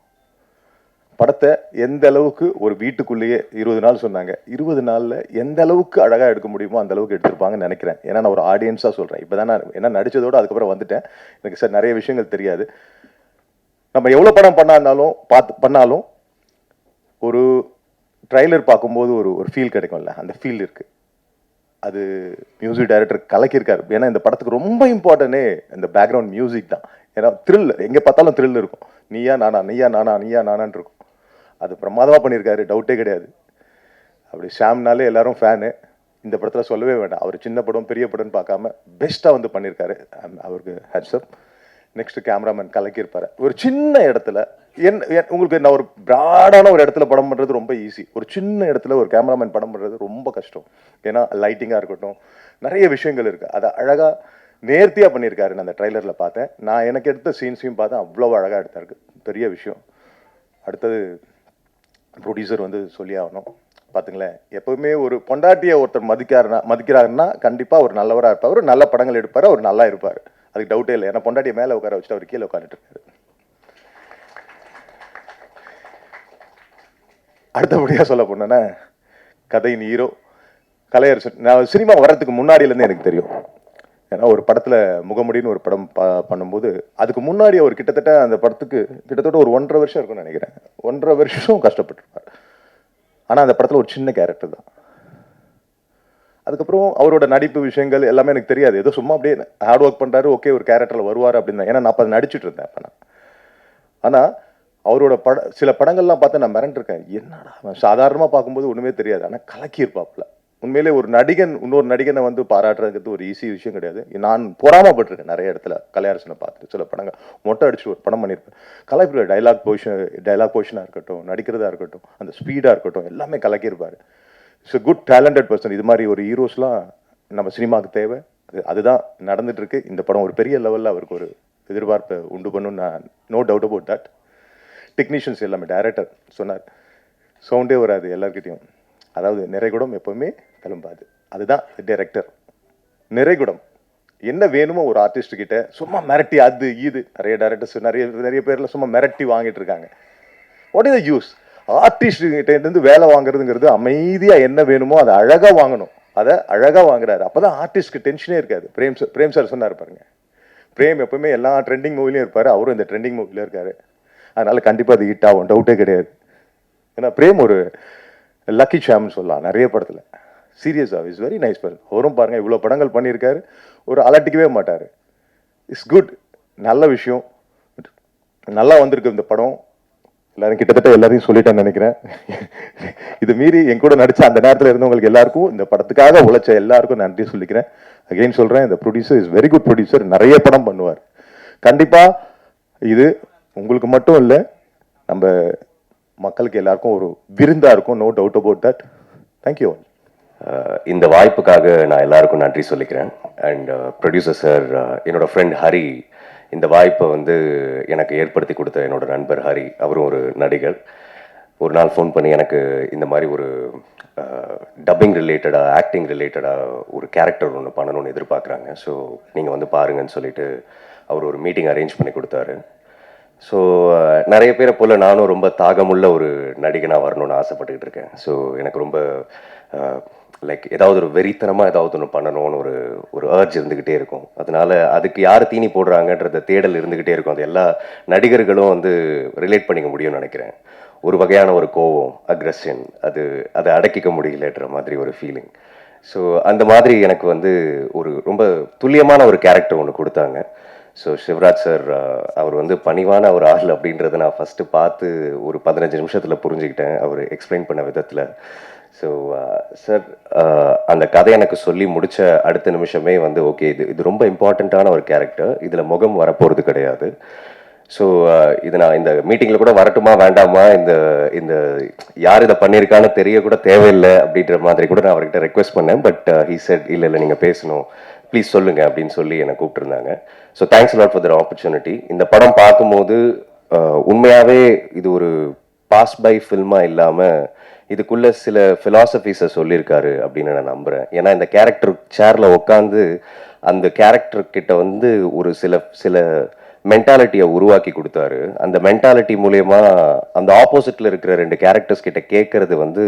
படத்தை எந்த அளவுக்கு ஒரு வீட்டுக்குள்ளேயே 20 நாள் சொன்னாங்க, 20 நாளில் எந்த அளவுக்கு அழகாக எடுக்க முடியுமோ அந்த அளவுக்கு எடுத்திருப்பாங்கன்னு நினைக்கிறேன். ஏன்னா நான் ஒரு ஆடியன்ஸாக சொல்கிறேன். இப்போ தான் நான் என்ன நடித்ததோடு அதுக்கப்புறம் வந்துட்டேன். எனக்கு சார் நிறைய விஷயங்கள் தெரியாது. நம்ம எவ்வளோ படம் பண்ணாலும் ஒரு ட்ரைலர் பார்க்கும்போது ஒரு ஃபீல் கிடைக்கும்ல, அந்த ஃபீல் இருக்குது. அது மியூசிக் டைரக்டர் கலக்கியிருக்காரு. ஏன்னா இந்த படத்துக்கு ரொம்ப இம்பார்ட்டனே இந்த பேக்ரவுண்ட் மியூசிக் தான். ஏன்னா த்ரில், எங்கே பார்த்தாலும் த்ரில் இருக்கும். நீயா நானா நீயா நானா நீயா நானான் இருக்கும். அது பிரமாதமாக பண்ணியிருக்காரு, டவுட்டே கிடையாது. அப்படி ஷாம்னாலே எல்லாரும் ஃபேனு. இந்த படத்தில் சொல்லவே வேண்டாம், அவர் சின்ன படம் பெரிய படம்னு பார்க்காம பெஸ்ட்டாக வந்து பண்ணியிருக்காரு. அவருக்கு ஹேட்ஸ்அப். Next cameraman கலக்கியிருப்பாரு. ஒரு சின்ன இடத்துல உங்களுக்கு நான் ஒரு ப்ராடான ஒரு இடத்துல படம் பண்ணுறது ரொம்ப ஈஸி. ஒரு சின்ன இடத்துல ஒரு கேமராமேன் படம் பண்ணுறது ரொம்ப கஷ்டம். ஏன்னா லைட்டிங்காக இருக்கட்டும், நிறைய விஷயங்கள் இருக்குது. அதை அழகாக நேர்த்தியாக பண்ணியிருக்காரு. நான் அந்த ட்ரைலரில் பார்த்தேன். நான் எனக்கு எடுத்த சீன்ஸையும் பார்த்தேன், அவ்வளோ அழகாக எடுத்தாருக்கு. பெரிய விஷயம். அடுத்தது ப்ரொடியூசர் வந்து சொல்லி ஆகணும். பார்த்துங்களேன், எப்பவுமே ஒரு பொண்டாட்டியை ஒருத்தர் மதிக்கிறாருன்னா கண்டிப்பாக ஒரு நல்லவராக இருப்பார், ஒரு நல்ல படங்கள் எடுப்பார், அவர் நல்லா இருப்பார். அதுக்கு டவுட்டே இல்லை. ஏன்னா பொண்டாட்டியை மேலே உட்கார வச்சுட்டு அவர் கீழே உட்காந்துட்டு இருக்காரு. அடுத்தபடியாக சொல்ல போனேன்னா, கதையின் ஹீரோ கலையரசன். நான் சினிமா வர்றதுக்கு முன்னாடியிலேருந்து எனக்கு தெரியும். ஏன்னா ஒரு படத்தில் முகமுடின்னு ஒரு படம் பண்ணும்போது அதுக்கு முன்னாடி அவர் கிட்டத்தட்ட அந்த படத்துக்கு கிட்டத்தட்ட ஒரு 1.5 வருஷம் இருக்கும்னு நினைக்கிறேன். 1.5 வருஷம் கஷ்டப்பட்டுருப்பார். ஆனால் அந்த படத்தில் ஒரு சின்ன கேரக்டர் தான். அதுக்கப்புறம் அவரோட நடிப்பு விஷயங்கள் எல்லாமே எனக்கு தெரியாது. ஏதோ சும்மா அப்படியே ஹார்ட் ஒர்க் பண்ணுறாரு, ஓகே ஒரு கேரக்டரில் வருவார் அப்படின்னு. ஏன்னா நான் அப்போ நடிச்சுட்டு இருந்தேன் அப்போ நான். ஆனால் அவரோட சில படங்கள்லாம் பார்த்து நான் மிரண்டிருக்கேன். என்னடா சாதாரணமாக பார்க்கும்போது ஒன்றுமே தெரியாது, ஆனால் கலக்கியிருப்பாப்புல. உண்மையிலே ஒரு நடிகன் இன்னொரு நடிகனை வந்து பாராட்டுறதுக்கு ஒரு ஈஸி விஷயம் கிடையாது. நான் பொறாமப்பட்டிருக்கேன் நிறைய இடத்துல கலையரசனை பார்த்துட்டு. சில படங்கள் மொட்டை அடிச்சு ஒரு படம் பண்ணியிருப்பேன். கலைப்பிற டைலாக் பொசிஷனாக இருக்கட்டும், நடிக்கிறதா இருக்கட்டும், அந்த ஸ்பீடாக இருக்கட்டும், எல்லாமே கலக்கியிருப்பார். It's a good talented person. இது மாதிரி ஒரு ஹீரோஸ்லாம் நம்ம சினிமாவுக்கு தேவை. அதுதான் நடந்துட்டு இருக்கு. இந்த படம் ஒரு பெரிய லெவலில் அவருக்கு ஒரு எதிர்பார்ப்பை உண்டு பண்ணும். நான் no doubt about that. Technicians எல்லாமே, டைரக்டர் சொன்னார், சவுண்டே வராது எல்லாருக்கிட்டையும். அதாவது நிறைகுடம் எப்பவுமே கிளம்பாது. அதுதான் டைரக்டர். நிறைகுடம் என்ன வேணுமோ ஒரு ஆர்டிஸ்ட் கிட்ட சும்மா மிரட்டி அது இது. நிறைய டைரக்டர்ஸ் நிறைய பேர்ல சும்மா மிரட்டி வாங்கிட்டு இருக்காங்க. What is the use? Artist கிட்ட இருந்து வேலை வாங்குறதுங்கிறது அமைதியா என்ன வேணுமோ அதை அழகா வாங்கணும். அதை அழகா வாங்குறாரு. அப்பதான் ஆர்டிஸ்ட்க்கு டென்ஷனே இருக்காது. பிரேம் சார் சொன்னார் பாருங்க. பிரேம் எப்பவுமே எல்லா ட்ரெண்டிங் மூவிலையும் இருப்பாரு, அவரும் இந்த ட்ரெண்டிங் மூவில இருக்காரு. அதனால கண்டிப்பா அது ஹிட் ஆகும், டவுட்டே கிடையாது. ஏன்னா பிரேம் ஒரு லக்கி சாம்னு சொல்லலாம் நிறைய படத்துல. சீரியஸா இஸ் வெரி நைஸ் பர்சன். அவரும் பாருங்க இவ்வளோ படங்கள் பண்ணியிருக்காரு, ஒரு அலட்டிக்கவே மாட்டாரு. It's good. நல்ல விஷயம். நல்லா வந்திருக்கு இந்த படம். எல்லாரும் கிட்டத்தட்ட எல்லாரையும் சொல்லிட்டேன்னு நினைக்கிறேன். இது மீறி என் கூட நடிச்ச அந்த நேரத்தில் இருந்தவங்களுக்கு எல்லாருக்கும், இந்த படத்துக்காக உழைச்ச எல்லாருக்கும் நன்றி சொல்லிக்கிறேன். அகைன் சொல்றேன், இந்த producer is very good producer. நிறைய படம் பண்ணுவார். கண்டிப்பா இது உங்களுக்கு மட்டும் இல்லை, நம்ம மக்களுக்கு எல்லாருக்கும் ஒரு விருந்தா இருக்கும். No doubt about that. Thank you. இந்த வாய்ப்புக்காக நான் எல்லாருக்கும் நன்றி சொல்லிக்கிறேன். அண்ட் ப்ரொடியூசர் சார், என்னோட ஃப்ரெண்ட் ஹரி இந்த வாய்ப்பை வந்து எனக்கு ஏற்படுத்தி கொடுத்த என்னோட நண்பர் ஹரி, அவரும் ஒரு நடிகர். ஒரு நாள் ஃபோன் பண்ணி எனக்கு இந்த மாதிரி ஒரு டப்பிங் ரிலேட்டடாக, ஆக்டிங் ரிலேட்டடாக ஒரு கேரக்டர் ஒன்று பண்ணணும்னு எதிர்பார்க்குறாங்க, ஸோ நீங்கள் வந்து பாருங்கன்னு சொல்லிட்டு அவர் ஒரு மீட்டிங் அரேஞ்ச் பண்ணி கொடுத்தாரு. ஸோ நிறைய பேரை போல் நானும் ரொம்ப தாகமுள்ள ஒரு நடிகனாக வரணும்னு ஆசைப்பட்டுக்கிட்டு இருக்கேன். ஸோ எனக்கு ரொம்ப லைக் ஏதாவது ஒரு வெறித்தனமாக ஏதாவது ஒன்று பண்ணணும்னு ஒரு அர்ஜ் இருந்துக்கிட்டே இருக்கும். அதனால அதுக்கு யார் தீனி போடுறாங்கன்றத தேடல் இருந்துக்கிட்டே இருக்கும். அது எல்லா நடிகர்களும் வந்து ரிலேட் பண்ணிக்க முடியும்னு நினைக்கிறேன். ஒரு வகையான ஒரு கோவம், அக்ரெஷன், அதை அடக்கிக்க முடியலன்ற மாதிரி ஒரு ஃபீலிங். ஸோ அந்த மாதிரி எனக்கு வந்து ஒரு ரொம்ப துல்லியமான ஒரு கேரக்டர் ஒன்று கொடுத்தாங்க. ஸோ சிவராஜ் சார் அவர் வந்து பணிவான ஒரு ஆள் அப்படின்றத நான் ஃபஸ்ட்டு பார்த்து ஒரு 15 நிமிஷத்தில் புரிஞ்சுக்கிட்டேன் அவர் எக்ஸ்பிளைன் பண்ண விதத்தில். ஸோ சார் அந்த கதை எனக்கு சொல்லி முடித்த அடுத்த நிமிஷமே வந்து ஓகே, இது ரொம்ப இம்பார்ட்டண்ட்டான ஒரு கேரக்டர், இதில் முகம் வரப்போகிறது கிடையாது. ஸோ இது நான் இந்த மீட்டிங்கில் கூட வரட்டுமா வேண்டாமா, இந்த யார் இதை பண்ணியிருக்கான்னு தெரிய கூட தேவையில்லை அப்படின்ற மாதிரி கூட நான் அவர்கிட்ட ரெக்வெஸ்ட் பண்ணேன். பட் ஹீ செட் இல்லை நீங்கள் பேசணும், ப்ளீஸ் சொல்லுங்க அப்படின்னு சொல்லி என்னை கூப்பிட்டுருந்தாங்க. So thanks lot for the opportunity. இந்த படம் பார்க்கும்போது உண்மையாகவே இது ஒரு பாஸ் பை ஃபில்மாக இல்லாமல் இதுக்குள்ள சில ஃபிலாசபிஸை சொல்லியிருக்காரு அப்படின்னு நான் நம்புகிறேன். ஏன்னா இந்த கேரக்டர் சேரில் உட்காந்து அந்த கேரக்டர் கிட்ட வந்து ஒரு சில மென்டாலிட்டியை உருவாக்கி கொடுத்தாரு. அந்த மென்டாலிட்டி மூலயமா அந்த ஆப்போசிட்டில் இருக்கிற 2 கேரக்டர்ஸ் கிட்ட கேட்கறது வந்து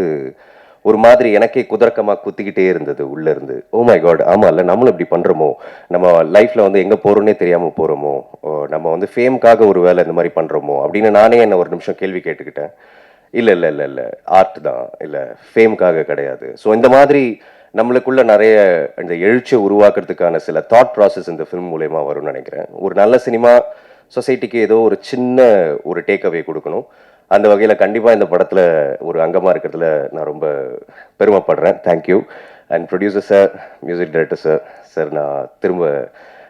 ஒரு மாதிரி எனக்கே குதர்க்கமாக குத்திக்கிட்டே இருந்தது உள்ளேருந்து. ஓ மை காட், ஆமாம் இல்லை நம்மளும் இப்படி பண்ணுறோமோ, நம்ம லைஃப்பில் வந்து எங்கே போகிறோன்னே தெரியாமல் போகிறோமோ, நம்ம வந்து ஃபேமுக்காக ஒரு வேலை இந்த மாதிரி பண்ணுறோமோ அப்படின்னு நானே என்ன ஒரு நிமிஷம் கேள்வி கேட்டுக்கிட்டேன். இல்லை ஆர்ட் தான், இல்லை ஃபேமுக்காக கிடையாது. ஸோ இந்த மாதிரி நம்மளுக்குள்ள நிறைய இந்த எழுச்சியை உருவாக்குறதுக்கான சில தாட் ப்ராசஸ் இந்த ஃபிலிம் மூலயமா வரும்னு நினைக்கிறேன். ஒரு நல்ல சினிமா சொசைட்டிக்கு ஏதோ ஒரு சின்ன ஒரு டேக் அவே கொடுக்கணும். அந்த வகையில் கண்டிப்பாக இந்த படத்தில் ஒரு அங்கமாக இருக்கிறதுல நான் ரொம்ப பெருமைப்படுறேன். Thank you. And producer sir, music director sir, sir நான் திரும்ப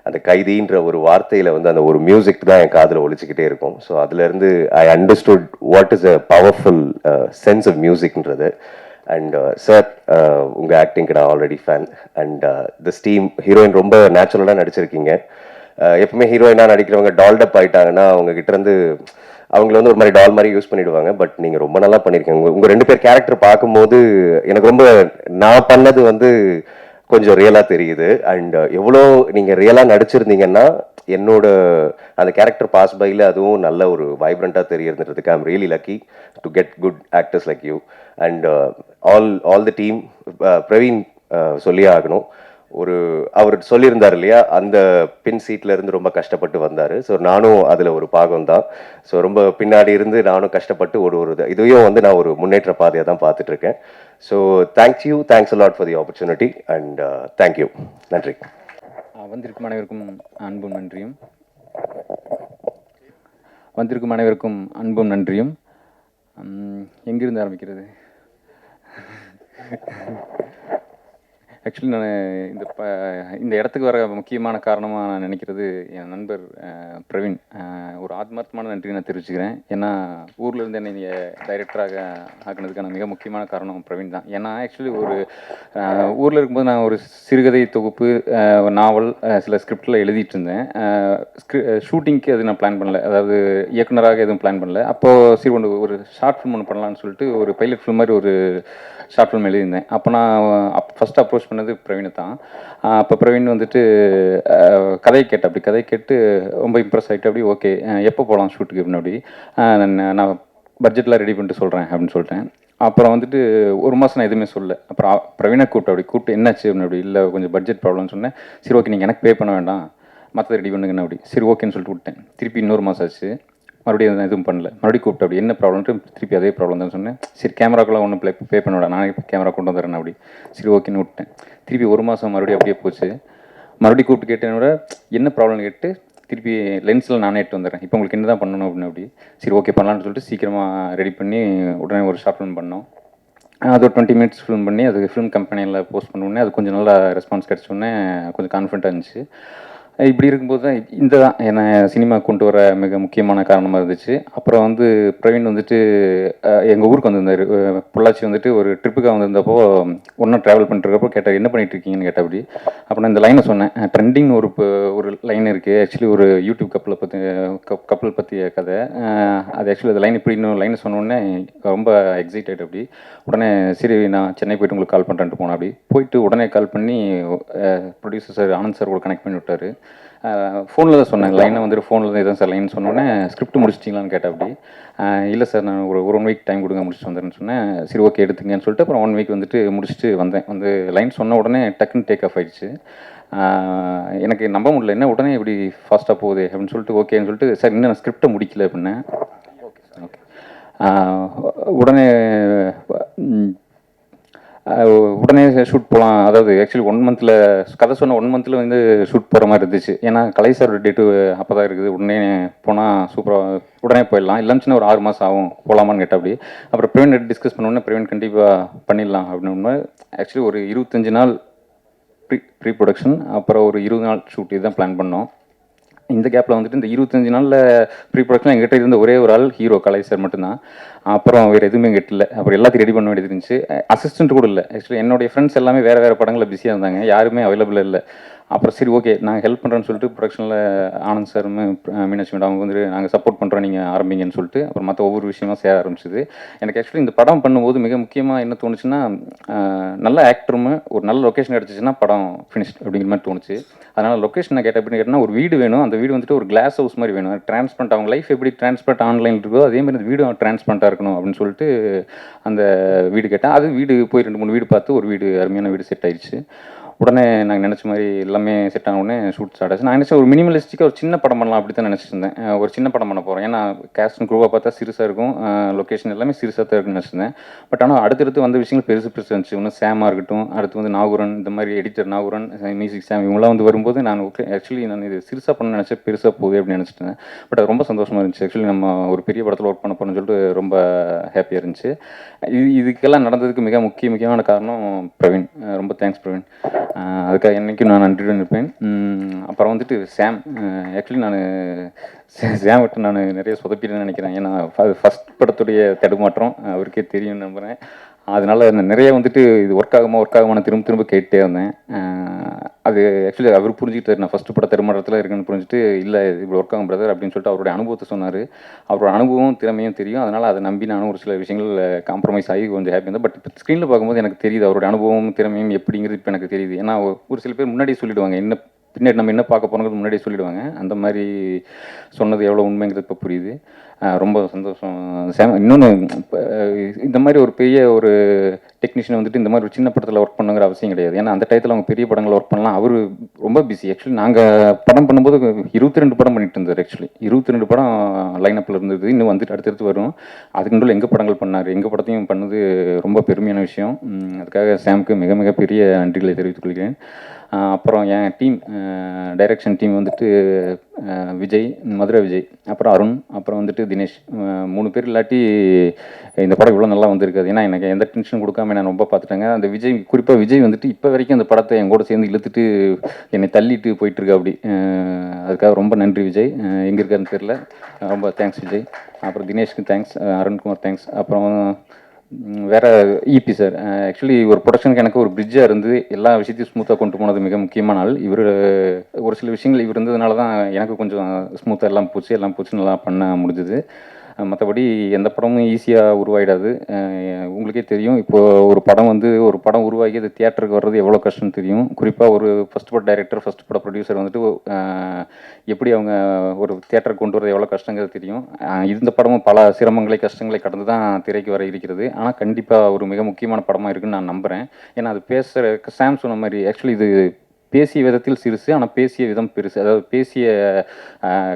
அந்த கைதின்ற ஒரு வார்த்தையில் வந்து அந்த ஒரு மியூசிக் தான் என் காதில் ஒழிச்சிக்கிட்டே இருக்கும். ஸோ அதுலேருந்து I understood what is a powerful sense of மியூசிக்ன்றது. அண்ட் சார், உங்கள் ஆக்டிங்க்கு நான் already fan. And this team heroine ரொம்ப நேச்சுரலாக நடிச்சிருக்கீங்க. எப்பவுமே ஹீரோயினாக நடிக்கிறவங்க டால்டப் ஆகிட்டாங்கன்னா அவங்க கிட்டேருந்து அவங்கள வந்து ஒரு மாதிரி டால் மாதிரி யூஸ் பண்ணிடுவாங்க. பட் நீங்கள் ரொம்ப நல்லா பண்ணியிருக்கீங்க. உங்கள் 2 பேர் கேரக்டர் பார்க்கும்போது எனக்கு ரொம்ப நான் பண்ணது வந்து கொஞ்சம் ரியலாக தெரியுது. அண்ட் எவ்வளோ நீங்கள் ரியலாக நடிச்சிருந்தீங்கன்னா என்னோட அந்த கேரக்டர் பாஸ் பையில் அதுவும் நல்ல ஒரு வைப்ரண்ட்டாக தெரியுதுன்றதுக்கு I'm really lucky to get good actors like you. And all the team. Praveen சொல்லியே ஆகணும். அவர் சொல்லியிருந்தார் இல்லையா, அந்த பின் சீட்ல இருந்து ரொம்ப கஷ்டப்பட்டு வந்தார். ஸோ நானும் அதில் ஒரு பாகம் தான். ஸோ ரொம்ப பின்னாடி இருந்து நானும் கஷ்டப்பட்டு இதையும் வந்து நான் ஒரு முன்னேற்ற பாதையாக தான் பார்த்துட்டு இருக்கேன். So thank you, thanks a lot for the opportunity and thank you. நன்றி. வந்திருக்கும் அனைவருக்கும் அன்பும் நன்றியும். வந்திருக்கும் அனைவருக்கும் அன்பும் நன்றியும். எங்கிருந்து ஆரம்பிக்கிறது? ஆக்சுவலி நான் இந்த இடத்துக்கு வர முக்கியமான காரணமாக நான் நினைக்கிறது என் நண்பர் பிரவீன். ஒரு ஆத்மார்த்தமான நன்றி நான் தெரிவிச்சுக்கிறேன். ஏன்னா ஊரில் இருந்து என்னை டைரக்டராக ஆக்கினதுக்கான மிக முக்கியமான காரணம் பிரவீன் தான். ஏன்னா ஆக்சுவலி ஒரு ஊரில் இருக்கும்போது நான் ஒரு சிறுகதை தொகுப்பு, நாவல், சில ஸ்கிரிப்டில் எழுதிட்டு இருந்தேன். ஷூட்டிங்க்கு அது நான் பிளான் பண்ணல, அதாவது இயக்குனராக எதுவும் பிளான் பண்ணல. அப்போது சரி ஒரு ஷார்ட் ஃபிலிம் ஒன்று பண்ணலான்னு சொல்லிட்டு ஒரு பைலட் ஃபிலிம் மாதிரி ஒரு ஷார்ட் ஃபிலிம் எழுதியிருந்தேன். அப்போ நான் ஃபஸ்ட் அப்ரோச் பண்ணது பிரவீனை தான். அப்போ பிரவீன் வந்துட்டு கதை கேட்டு ரொம்ப இம்ப்ரெஸ் ஆகிட்டு அப்படி ஓகே எப்போ போகலாம் ஷூட்டுக்கு அப்படின்னு அப்படி நான் பட்ஜெட்லாம் ரெடி பண்ணிட்டு சொல்கிறேன் அப்படின்னு சொல்லிட்டேன். அப்புறம் வந்துட்டு ஒரு மாதம் நான் எதுவுமே சொல்லலை. அப்புறம் பிரவீனை கூப்பிட்டு என்னாச்சு அப்படின்னு அப்படி இல்லை கொஞ்சம் பட்ஜெட் ப்ராப்ளம்னு சொன்னேன். சரி ஓகே நீங்கள் எனக்கு பே பண்ண வேண்டாம், மற்ற ரெடி பண்ணுங்கன்னு அப்படி சரி ஓகேன்னு சொல்லிட்டு விட்டேன். திருப்பி இன்னொரு மாதம் ஆச்சு, மறுபடியும் எதுவும் பண்ணல. மறுபடியும் கூப்பிட்டு அப்படி என்ன ப்ராப்ளம்ட்டு திருப்பி அதே ப்ராப்ளம் தான் சொன்னேன். சரி கேமராக்கெல்லாம் ஒன்றும் பே பண்ண விட, நானே கேமரா கொண்டு வந்துடுறேன் அப்படி சரி ஓகேன்னு விட்டேன். திருப்பி ஒரு மாதம் மறுபடியும் அப்படியே போச்சு. மறுபடியும் கூப்பிட்டு கேட்டேனோட என்ன ப்ராப்ளம்னு கேட்டு திருப்பி லென்ஸில் நானே எடுத்து வந்துடுறேன். இப்போ உங்களுக்கு என்ன தான் பண்ணணும் அப்படின்னு அப்படி சரி ஓகே பண்ணலான்னு சொல்லிட்டு சீக்கிரமாக ரெடி பண்ணி உடனே ஒரு ஷார்ட் ஃபிலிம் பண்ணோம். அது ஒரு 20 மினிட்ஸ் ஃபிலிம் பண்ணி அது ஃபிலிம் கம்பெனியில் போஸ்ட் பண்ணோடனே அது கொஞ்சம் நல்லா ரெஸ்பான்ஸ் கிடச்சோடனே கொஞ்சம் கான்ஃபிடென்ட்டாக இருந்துச்சு. இப்படி இருக்கும்போது தான் இந்த தான் என்னை சினிமா கொண்டு வர மிக முக்கியமான காரணமாக இருந்துச்சு. அப்புறம் வந்து பிரவீன் வந்துட்டு எங்கள் ஊருக்கு வந்திருந்தார். பொள்ளாச்சி வந்துட்டு ஒரு ட்ரிப்புக்காக வந்திருந்தப்போ ஒன்றா ட்ராவல் பண்ணிட்டுருக்கப்போ கேட்டார் என்ன பண்ணிட்டு இருக்கீங்கன்னு கேட்டால் அப்படி. அப்போ நான் இந்த லைனை சொன்னேன். ட்ரெண்டிங் ஒரு லைன் இருக்குது ஆக்சுவலி, ஒரு யூடியூப் கப்பல் பற்றிய கதை. அது ஆக்சுவலி அந்த லைன் இப்படி இன்னும் லைனை சொன்னோடனே ரொம்ப எக்ஸைட்டட் அப்படி. உடனே சரி நான் சென்னை போய்ட்டு உங்களுக்கு கால் பண்ணுறேன்ட்டு போனேன். அப்படி போயிட்டு உடனே கால் பண்ணி ப்ரொடியூசர் சார் ஆனந்த் சார் கூட கனெக்ட் பண்ணி விட்டார். ஃபோனில் தான் சொன்னேன், லைனை வந்துட்டு ஃபோனில் தான் இதான் சார் லைன் சொன்னோன்னே ஸ்கிரிப்ட் முடிச்சிட்டிங்களான்னு கேட்டேன் அப்படி. இல்லை சார் நான் ஒரு 1 வீக் டைம் கொடுங்க முடிச்சுட்டு வந்துடுறேன்னு சொன்னேன். சரி ஓகே எடுத்துங்கன்னு சொல்லிட்டு அப்புறம் 1 வீக் வந்துட்டு முடிச்சுட்டு வந்தேன். வந்து லைன் சொன்ன உடனே டக்குன்னு டேக் ஆஃப் ஆகிடுச்சு. எனக்கு நம்ப முடியல, என்ன உடனே இப்படி ஃபாஸ்ட்டாக போகுது அப்படின்னு சொல்லிட்டு ஓகேன்னு சொல்லிட்டு சார் இன்னும் நான் ஸ்கிரிப்டை முடிக்கல அப்படின்னேன். ஓகே உடனே ஷூட் போகலாம். அதாவது ஆக்சுவலி 1 மந்தில் கதை சொன்ன 1 மந்தில் வந்து ஷூட் போகிற மாதிரி இருந்துச்சு. ஏன்னா கலை சார் டேட்டு அப்போ தான் இருக்குது. உடனே போனால் சூப்பராக உடனே போயிடலாம், இல்லைன்னு ஒரு 6 மாதம் ஆகும் போகலாமான்னு கேட்டால் அப்படி. அப்புறம் பிரவீன் டிஸ்கஸ் பண்ணோன்னே பிரவீன் கண்டிப்பாக பண்ணிடலாம் அப்படின்னு. ஆக்சுவலி ஒரு 25 நாள் ப்ரீ ப்ரொடக்ஷன், அப்புறம் ஒரு 20 நாள் ஷூட் இதுதான் பிளான் பண்ணோம். இந்த கேப்பில் வந்துட்டு இந்த 25 நாளில் ப்ரீ ப்ரொடக்ஷன் எங்கிட்ட இருந்த ஒரே ஒரு ஆள் ஹீரோ கலை சார் மட்டும்தான். அப்புறம் வேறு எதுவுமே எங்கிட்ட இல்லை. அப்புறம் எல்லாத்தையும் ரெடி பண்ண வேண்டியது இருந்துச்சு. அசிஸ்டன்ட் கூட இல்லை. ஆக்சுவலி என்னுடைய ஃப்ரெண்ட்ஸ் எல்லாமே வேறு படங்களில் பிஸியாக இருந்தாங்க, யாருமே அவைலபிளாக இல்லை. அப்புறம் சரி ஓகே நான் ஹெல்ப் பண்ணுறேன்னு சொல்லிட்டு ப்ரொடக்ஷனில் ஆனந்த் சாரும் மீனாட்சி மேடம் அவங்க வந்துட்டு நாங்கள் சப்போர்ட் பண்ணுறோம் நீங்கள் ஆரம்பிங்கன்னு சொல்லிட்டு அப்புறம் மற்ற ஒவ்வொரு விஷயமா சேர ஆரம்பிச்சிது. எனக்கு ஆக்சுவலி இந்த படம் பண்ணும்போது மிக முக்கியமாக என்ன தோணுச்சுன்னா, நல்ல ஆக்டரும் ஒரு நல்ல லொக்கேஷன் கிடச்சிச்சின்னா படம் ஃபினிஷ் அப்படிங்கிற மாதிரி தோணுச்சு. அதனால் லொக்கேஷன் நான் கேட்டேன் அப்படின்னு கேட்டால் ஒரு வீடு வேணும். அந்த வீடு வந்துட்டு ஒரு கிளாஸ் ஹவுஸ் மாதிரி வேணும். டிரான்ஸ்பரண்ட் அவங்க லைஃப் எப்படி டிரான்ஸ்பரண்ட் ஆன்லைன் இருக்கோ அதேமாதிரி அந்த வீடு டிரான்ஸ்பரண்ட்டாக இருக்கணும் அப்படின்னு சொல்லிட்டு அந்த வீடு கேட்டேன். அது வீடு போய் 2-3 வீடு பார்த்து ஒரு வீடு அருமையான வீடு செட் ஆயிடுச்சு. உடனே நாங்கள் நினச்ச மாதிரி எல்லாமே செட் ஆன உடனே ஷூட் ஸ்டார்ட் ஆச்சு. நான் நினச்சேன் ஒரு மினிமலிஸ்டிக்காக ஒரு சின்ன படம் பண்ணலாம் அப்படி தான் நினச்சிட்டு இருந்தேன். ஒரு சின்ன படம் பண்ண போகிறேன், ஏன்னா கேஸ்ட் குரூவாக பார்த்தா சிறுசாக இருக்கும், லொக்கேஷன் எல்லாமே சிறுசாக தான் இருக்குன்னு நினச்சிருந்தேன். பட் ஆனால் அடுத்தடுத்து வந்த விஷயங்கள் பெருசு பெருசு இருந்துச்சு. ஒன்று சாமாக இருக்கட்டும், அடுத்து வந்து நாகூரன், இந்த மாதிரி எடிட்டர் நாகூரன், மியூசிக் சாம், இவங்களாம் வந்து வரும்போது நான் ஆக்சுவலி நான் இது சிறுசாக பண்ண நினச்சேன், பெருசாக போகுது அப்படின்னு நினச்சிட்டேன். பட் அது ரொம்ப சந்தோஷமாக இருந்துச்சு. ஆக்சுவலி நம்ம ஒரு பெரிய படத்தில் ஒர்க் பண்ண போகிறோம்னு சொல்லிட்டு ரொம்ப ஹாப்பியாக இருந்துச்சு. இதுக்கெல்லாம் நடந்ததுக்கு மிக முக்கியமான காரணம் பிரவீன். ரொம்ப தேங்க்ஸ் பிரவீன். அதுக்காக என்றைக்கும் நான் நன்றியுடன் இருப்பேன். அப்புறம் வந்துட்டு சாம். ஆக்சுவலி நான் சாம் விட்டு நான் நிறைய சொதப்பிட்டேன்னு நினைக்கிறேன். ஏன்னா ஃபஸ்ட் படத்துடைய தடுமாற்றம் அவருக்கே தெரியும்னு நம்புகிறேன். அதனால நிறைய வந்துட்டு இது ஒர்க் ஆகுமா திரும்ப கேட்டே இருந்தேன். அது ஆக்சுவலி அவர் புரிஞ்சுக்கிட்டாரு, நான் ஃபஸ்ட்டு பட தடுமாற்றத்தில் இருக்குன்னு புரிஞ்சுட்டு, இல்லை இப்படி ஒர்க் ஆகும் பிரதர் அப்படின்னு சொல்லிட்டு அவருடைய அனுபவத்தை சொன்னார். அவரோட அனுபவம் திறமையும் தெரியும். அதனால் அதை நம்பி நானும் ஒரு சில விஷயங்கள் காம்ப்ரமைஸ் ஆகி கொஞ்சம் ஹாப்பி இருந்தேன். பட் இப்போ ஸ்க்ரீனில் பார்க்கும்போது எனக்கு தெரியுது அவருடைய அனுபவம் திறமையும் எப்படிங்கிறது இப்போ எனக்கு தெரியுது. ஏன்னா ஒரு சில பேர் முன்னாடியே சொல்லிவிடுவாங்க, என்ன பின்னாடி நம்ம என்ன பார்க்க போகிறோங்கிறது முன்னாடியே சொல்லிவிடுவாங்க. அந்த மாதிரி சொன்னது எவ்வளோ உண்மைங்கிறது இப்போ புரியுது. ரொம்ப சந்தோஷம் சாம். இன்னொன்று, இந்த மாதிரி ஒரு பெரிய ஒரு டெக்னீஷியன் வந்துட்டு இந்த மாதிரி ஒரு சின்ன படத்தில் ஒர்க் பண்ணுங்கிற அவசியம் கிடையாது. ஏன்னா அந்த டயத்தில் அவங்க பெரிய படங்கள் ஒர்க் பண்ணலாம். அவர் ரொம்ப பிஸி. ஆக்சுவலி நாங்கள் படம் பண்ணும்போது 22 படம் பண்ணிட்டு இருந்தார். ஆக்சுவலி 22 படம் லைனப்பில் இருந்தது. இன்னும் வந்துட்டு அடுத்தடுத்து வரும். அதுக்கு நடுவில் எங்கள் படங்கள் பண்ணார். எங்கள் படத்தையும் பண்ணது ரொம்ப பெருமையான விஷயம். அதுக்காக சாம்க்கு மிக மிக பெரிய நன்றிகளை தெரிவித்துக் கொள்கிறேன். அப்புறம் என் டீம், டைரக்ஷன் டீம் வந்துட்டு விஜய், மதுரை விஜய், அப்புறம் அருண், அப்புறம் வந்துட்டு தினேஷ், 3 பேர் இல்லாட்டி இந்த படம் இவ்வளோ நல்லா வந்திருக்காது. ஏன்னா எனக்கு எந்த டென்ஷன் கொடுக்காம நான் ரொம்ப பார்த்துட்டேங்க. அந்த விஜய், குறிப்பாக விஜய் வந்துட்டு இப்போ வரைக்கும் அந்த படத்தை என் கூட சேர்ந்து இழுத்துட்டு என்னை தள்ளிட்டு போயிட்டுருக்கா அப்படி. அதுக்காக ரொம்ப நன்றி விஜய். எங்கே இருக்காருன்னு தெரில. ரொம்ப தேங்க்ஸ் விஜய். அப்புறம் தினேஷ்க்கு தேங்க்ஸ், அருண்குமார் தேங்க்ஸ். அப்புறம் வேறு இபி சார். ஆக்சுவலி ஒரு ப்ரொடக்ஷனுக்கு எனக்கு ஒரு பிரிட்ஜாக இருந்து எல்லா விஷயத்தையும் ஸ்மூத்தாக கொண்டு போனது மிக முக்கியமான ஆள் இவர். ஒரு சில விஷயங்கள் இவர் இருந்ததுனால தான் எனக்கு கொஞ்சம் ஸ்மூத்தாக எல்லாம் போச்சு நல்லா பண்ண முடிஞ்சுது. மற்றபடி எந்த படமும் ஈஸியாக உருவாயிடாது. உங்களுக்கே தெரியும், இப்போது ஒரு படம் உருவாகி அது தியேட்டருக்கு வர்றது எவ்வளோ கஷ்டம்னு தெரியும். குறிப்பாக ஒரு ஃபஸ்ட் பட டைரக்டர், ஃபஸ்ட் பட ப்ரொடியூசர் வந்துட்டு எப்படி அவங்க ஒரு தியேட்டருக்கு கொண்டு வரது எவ்வளோ கஷ்டங்கிறது தெரியும். இந்த படமும் பல சிரமங்களை கஷ்டங்களை கடந்து தான் திரைக்கு வர இருக்கிறது. ஆனால் கண்டிப்பாக ஒரு மிக முக்கியமான படமாக இருக்குன்னு நான் நம்புகிறேன். ஏன்னா அது பேசுகிற சாம் சொன்ன மாதிரி ஆக்சுவலி இது பேசிய விதத்தில் சிறுசு, ஆனால் பேசிய விதம் பெருசு. அதாவது பேசிய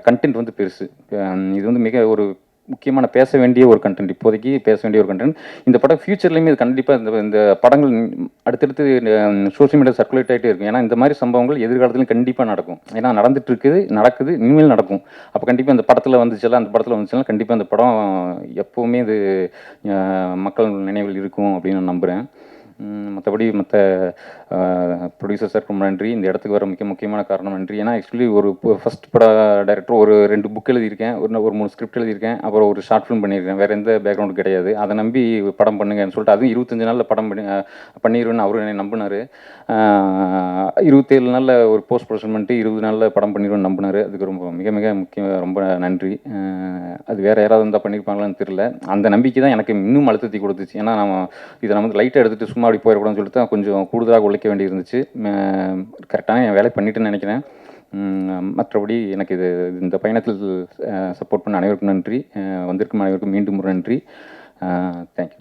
கண்டென்ட் வந்து பெருசு. இது வந்து மிக ஒரு முக்கியமான பேச வேண்டிய ஒரு கண்டென்ட், இப்போதைக்கு பேச வேண்டிய ஒரு கண்டென்ட். இந்த படம் ஃபியூச்சர்லேயுமே இது கண்டிப்பாக இந்த படங்கள் அடுத்தடுத்து சோஷியல் மீடியா சர்க்குலேட் ஆகிட்டே இருக்கும். ஏன்னா இந்த மாதிரி சம்பவங்கள் எதிர்காலத்துலையும் கண்டிப்பாக நடக்கும். ஏன்னா நடக்குது, இனிமேல் நடக்கும். அப்போ கண்டிப்பாக அந்த படத்தில் வந்துச்சுன்னா கண்டிப்பாக அந்த படம் எப்போவுமே இது மக்கள் நினைவில் இருக்கும் அப்படின்னு நான் நம்புகிறேன். மற்றபடி மற்ற ப்ரொடியூசர் சார் ரொம்ப நன்றி. இந்த இடத்துக்கு வர முக்கியமான காரணம் நன்றி. ஏன்னா ஆக்சுவலி ஒரு ஃபஸ்ட் பட டைரக்டர், ஒரு 2 புக் எழுதியிருக்கேன், ஒரு 3 ஸ்கிரிப்ட் எழுதியிருக்கேன், அப்புறம் ஒரு ஷார்ட் ஃபிலிம் பண்ணியிருக்கேன். வேறு எந்த பேக்ரவுண்டு கிடையாது. அதை நம்பி படம் பண்ணுங்கன்னு சொல்லிட்டு, அதுவும் 25 நாளில் படம் பண்ணிடுவேன்னு அவரு என்னை நம்பினார். 27 நாளில் ஒரு போஸ்ட் ப்ரொடக்ஷன் பண்ணிட்டு 20 நாளில் படம் பண்ணிடுவேன்னு நம்பினார். அதுக்கு மிக மிக ரொம்ப நன்றி. அது வேறு யாராவது இருந்தால் பண்ணியிருப்பாங்களான்னு தெரியல. அந்த நம்பிக்கை தான் எனக்கு இன்னும் அழுத்தத்தை கொடுத்துச்சு. ஏன்னா இதை நம்ம வந்து லைட்டாக எடுத்துகிட்டு சும்மா அப்படி போயிடக்கூடாதுன்னு சொல்லிட்டு தான் கொஞ்சம் கூடுதலாக உழைக்க வேண்டி இருந்துச்சு. கரெக்டான என் வேலை பண்ணிட்டேன்னு நினைக்கிறேன். மற்றபடி எனக்கு இந்த பயணத்தில் சப்போர்ட் பண்ண அனைவருக்கும் நன்றி. வந்திருக்கும் அனைவருக்கும் மீண்டும் ஒரு நன்றி. தேங்க்யூ.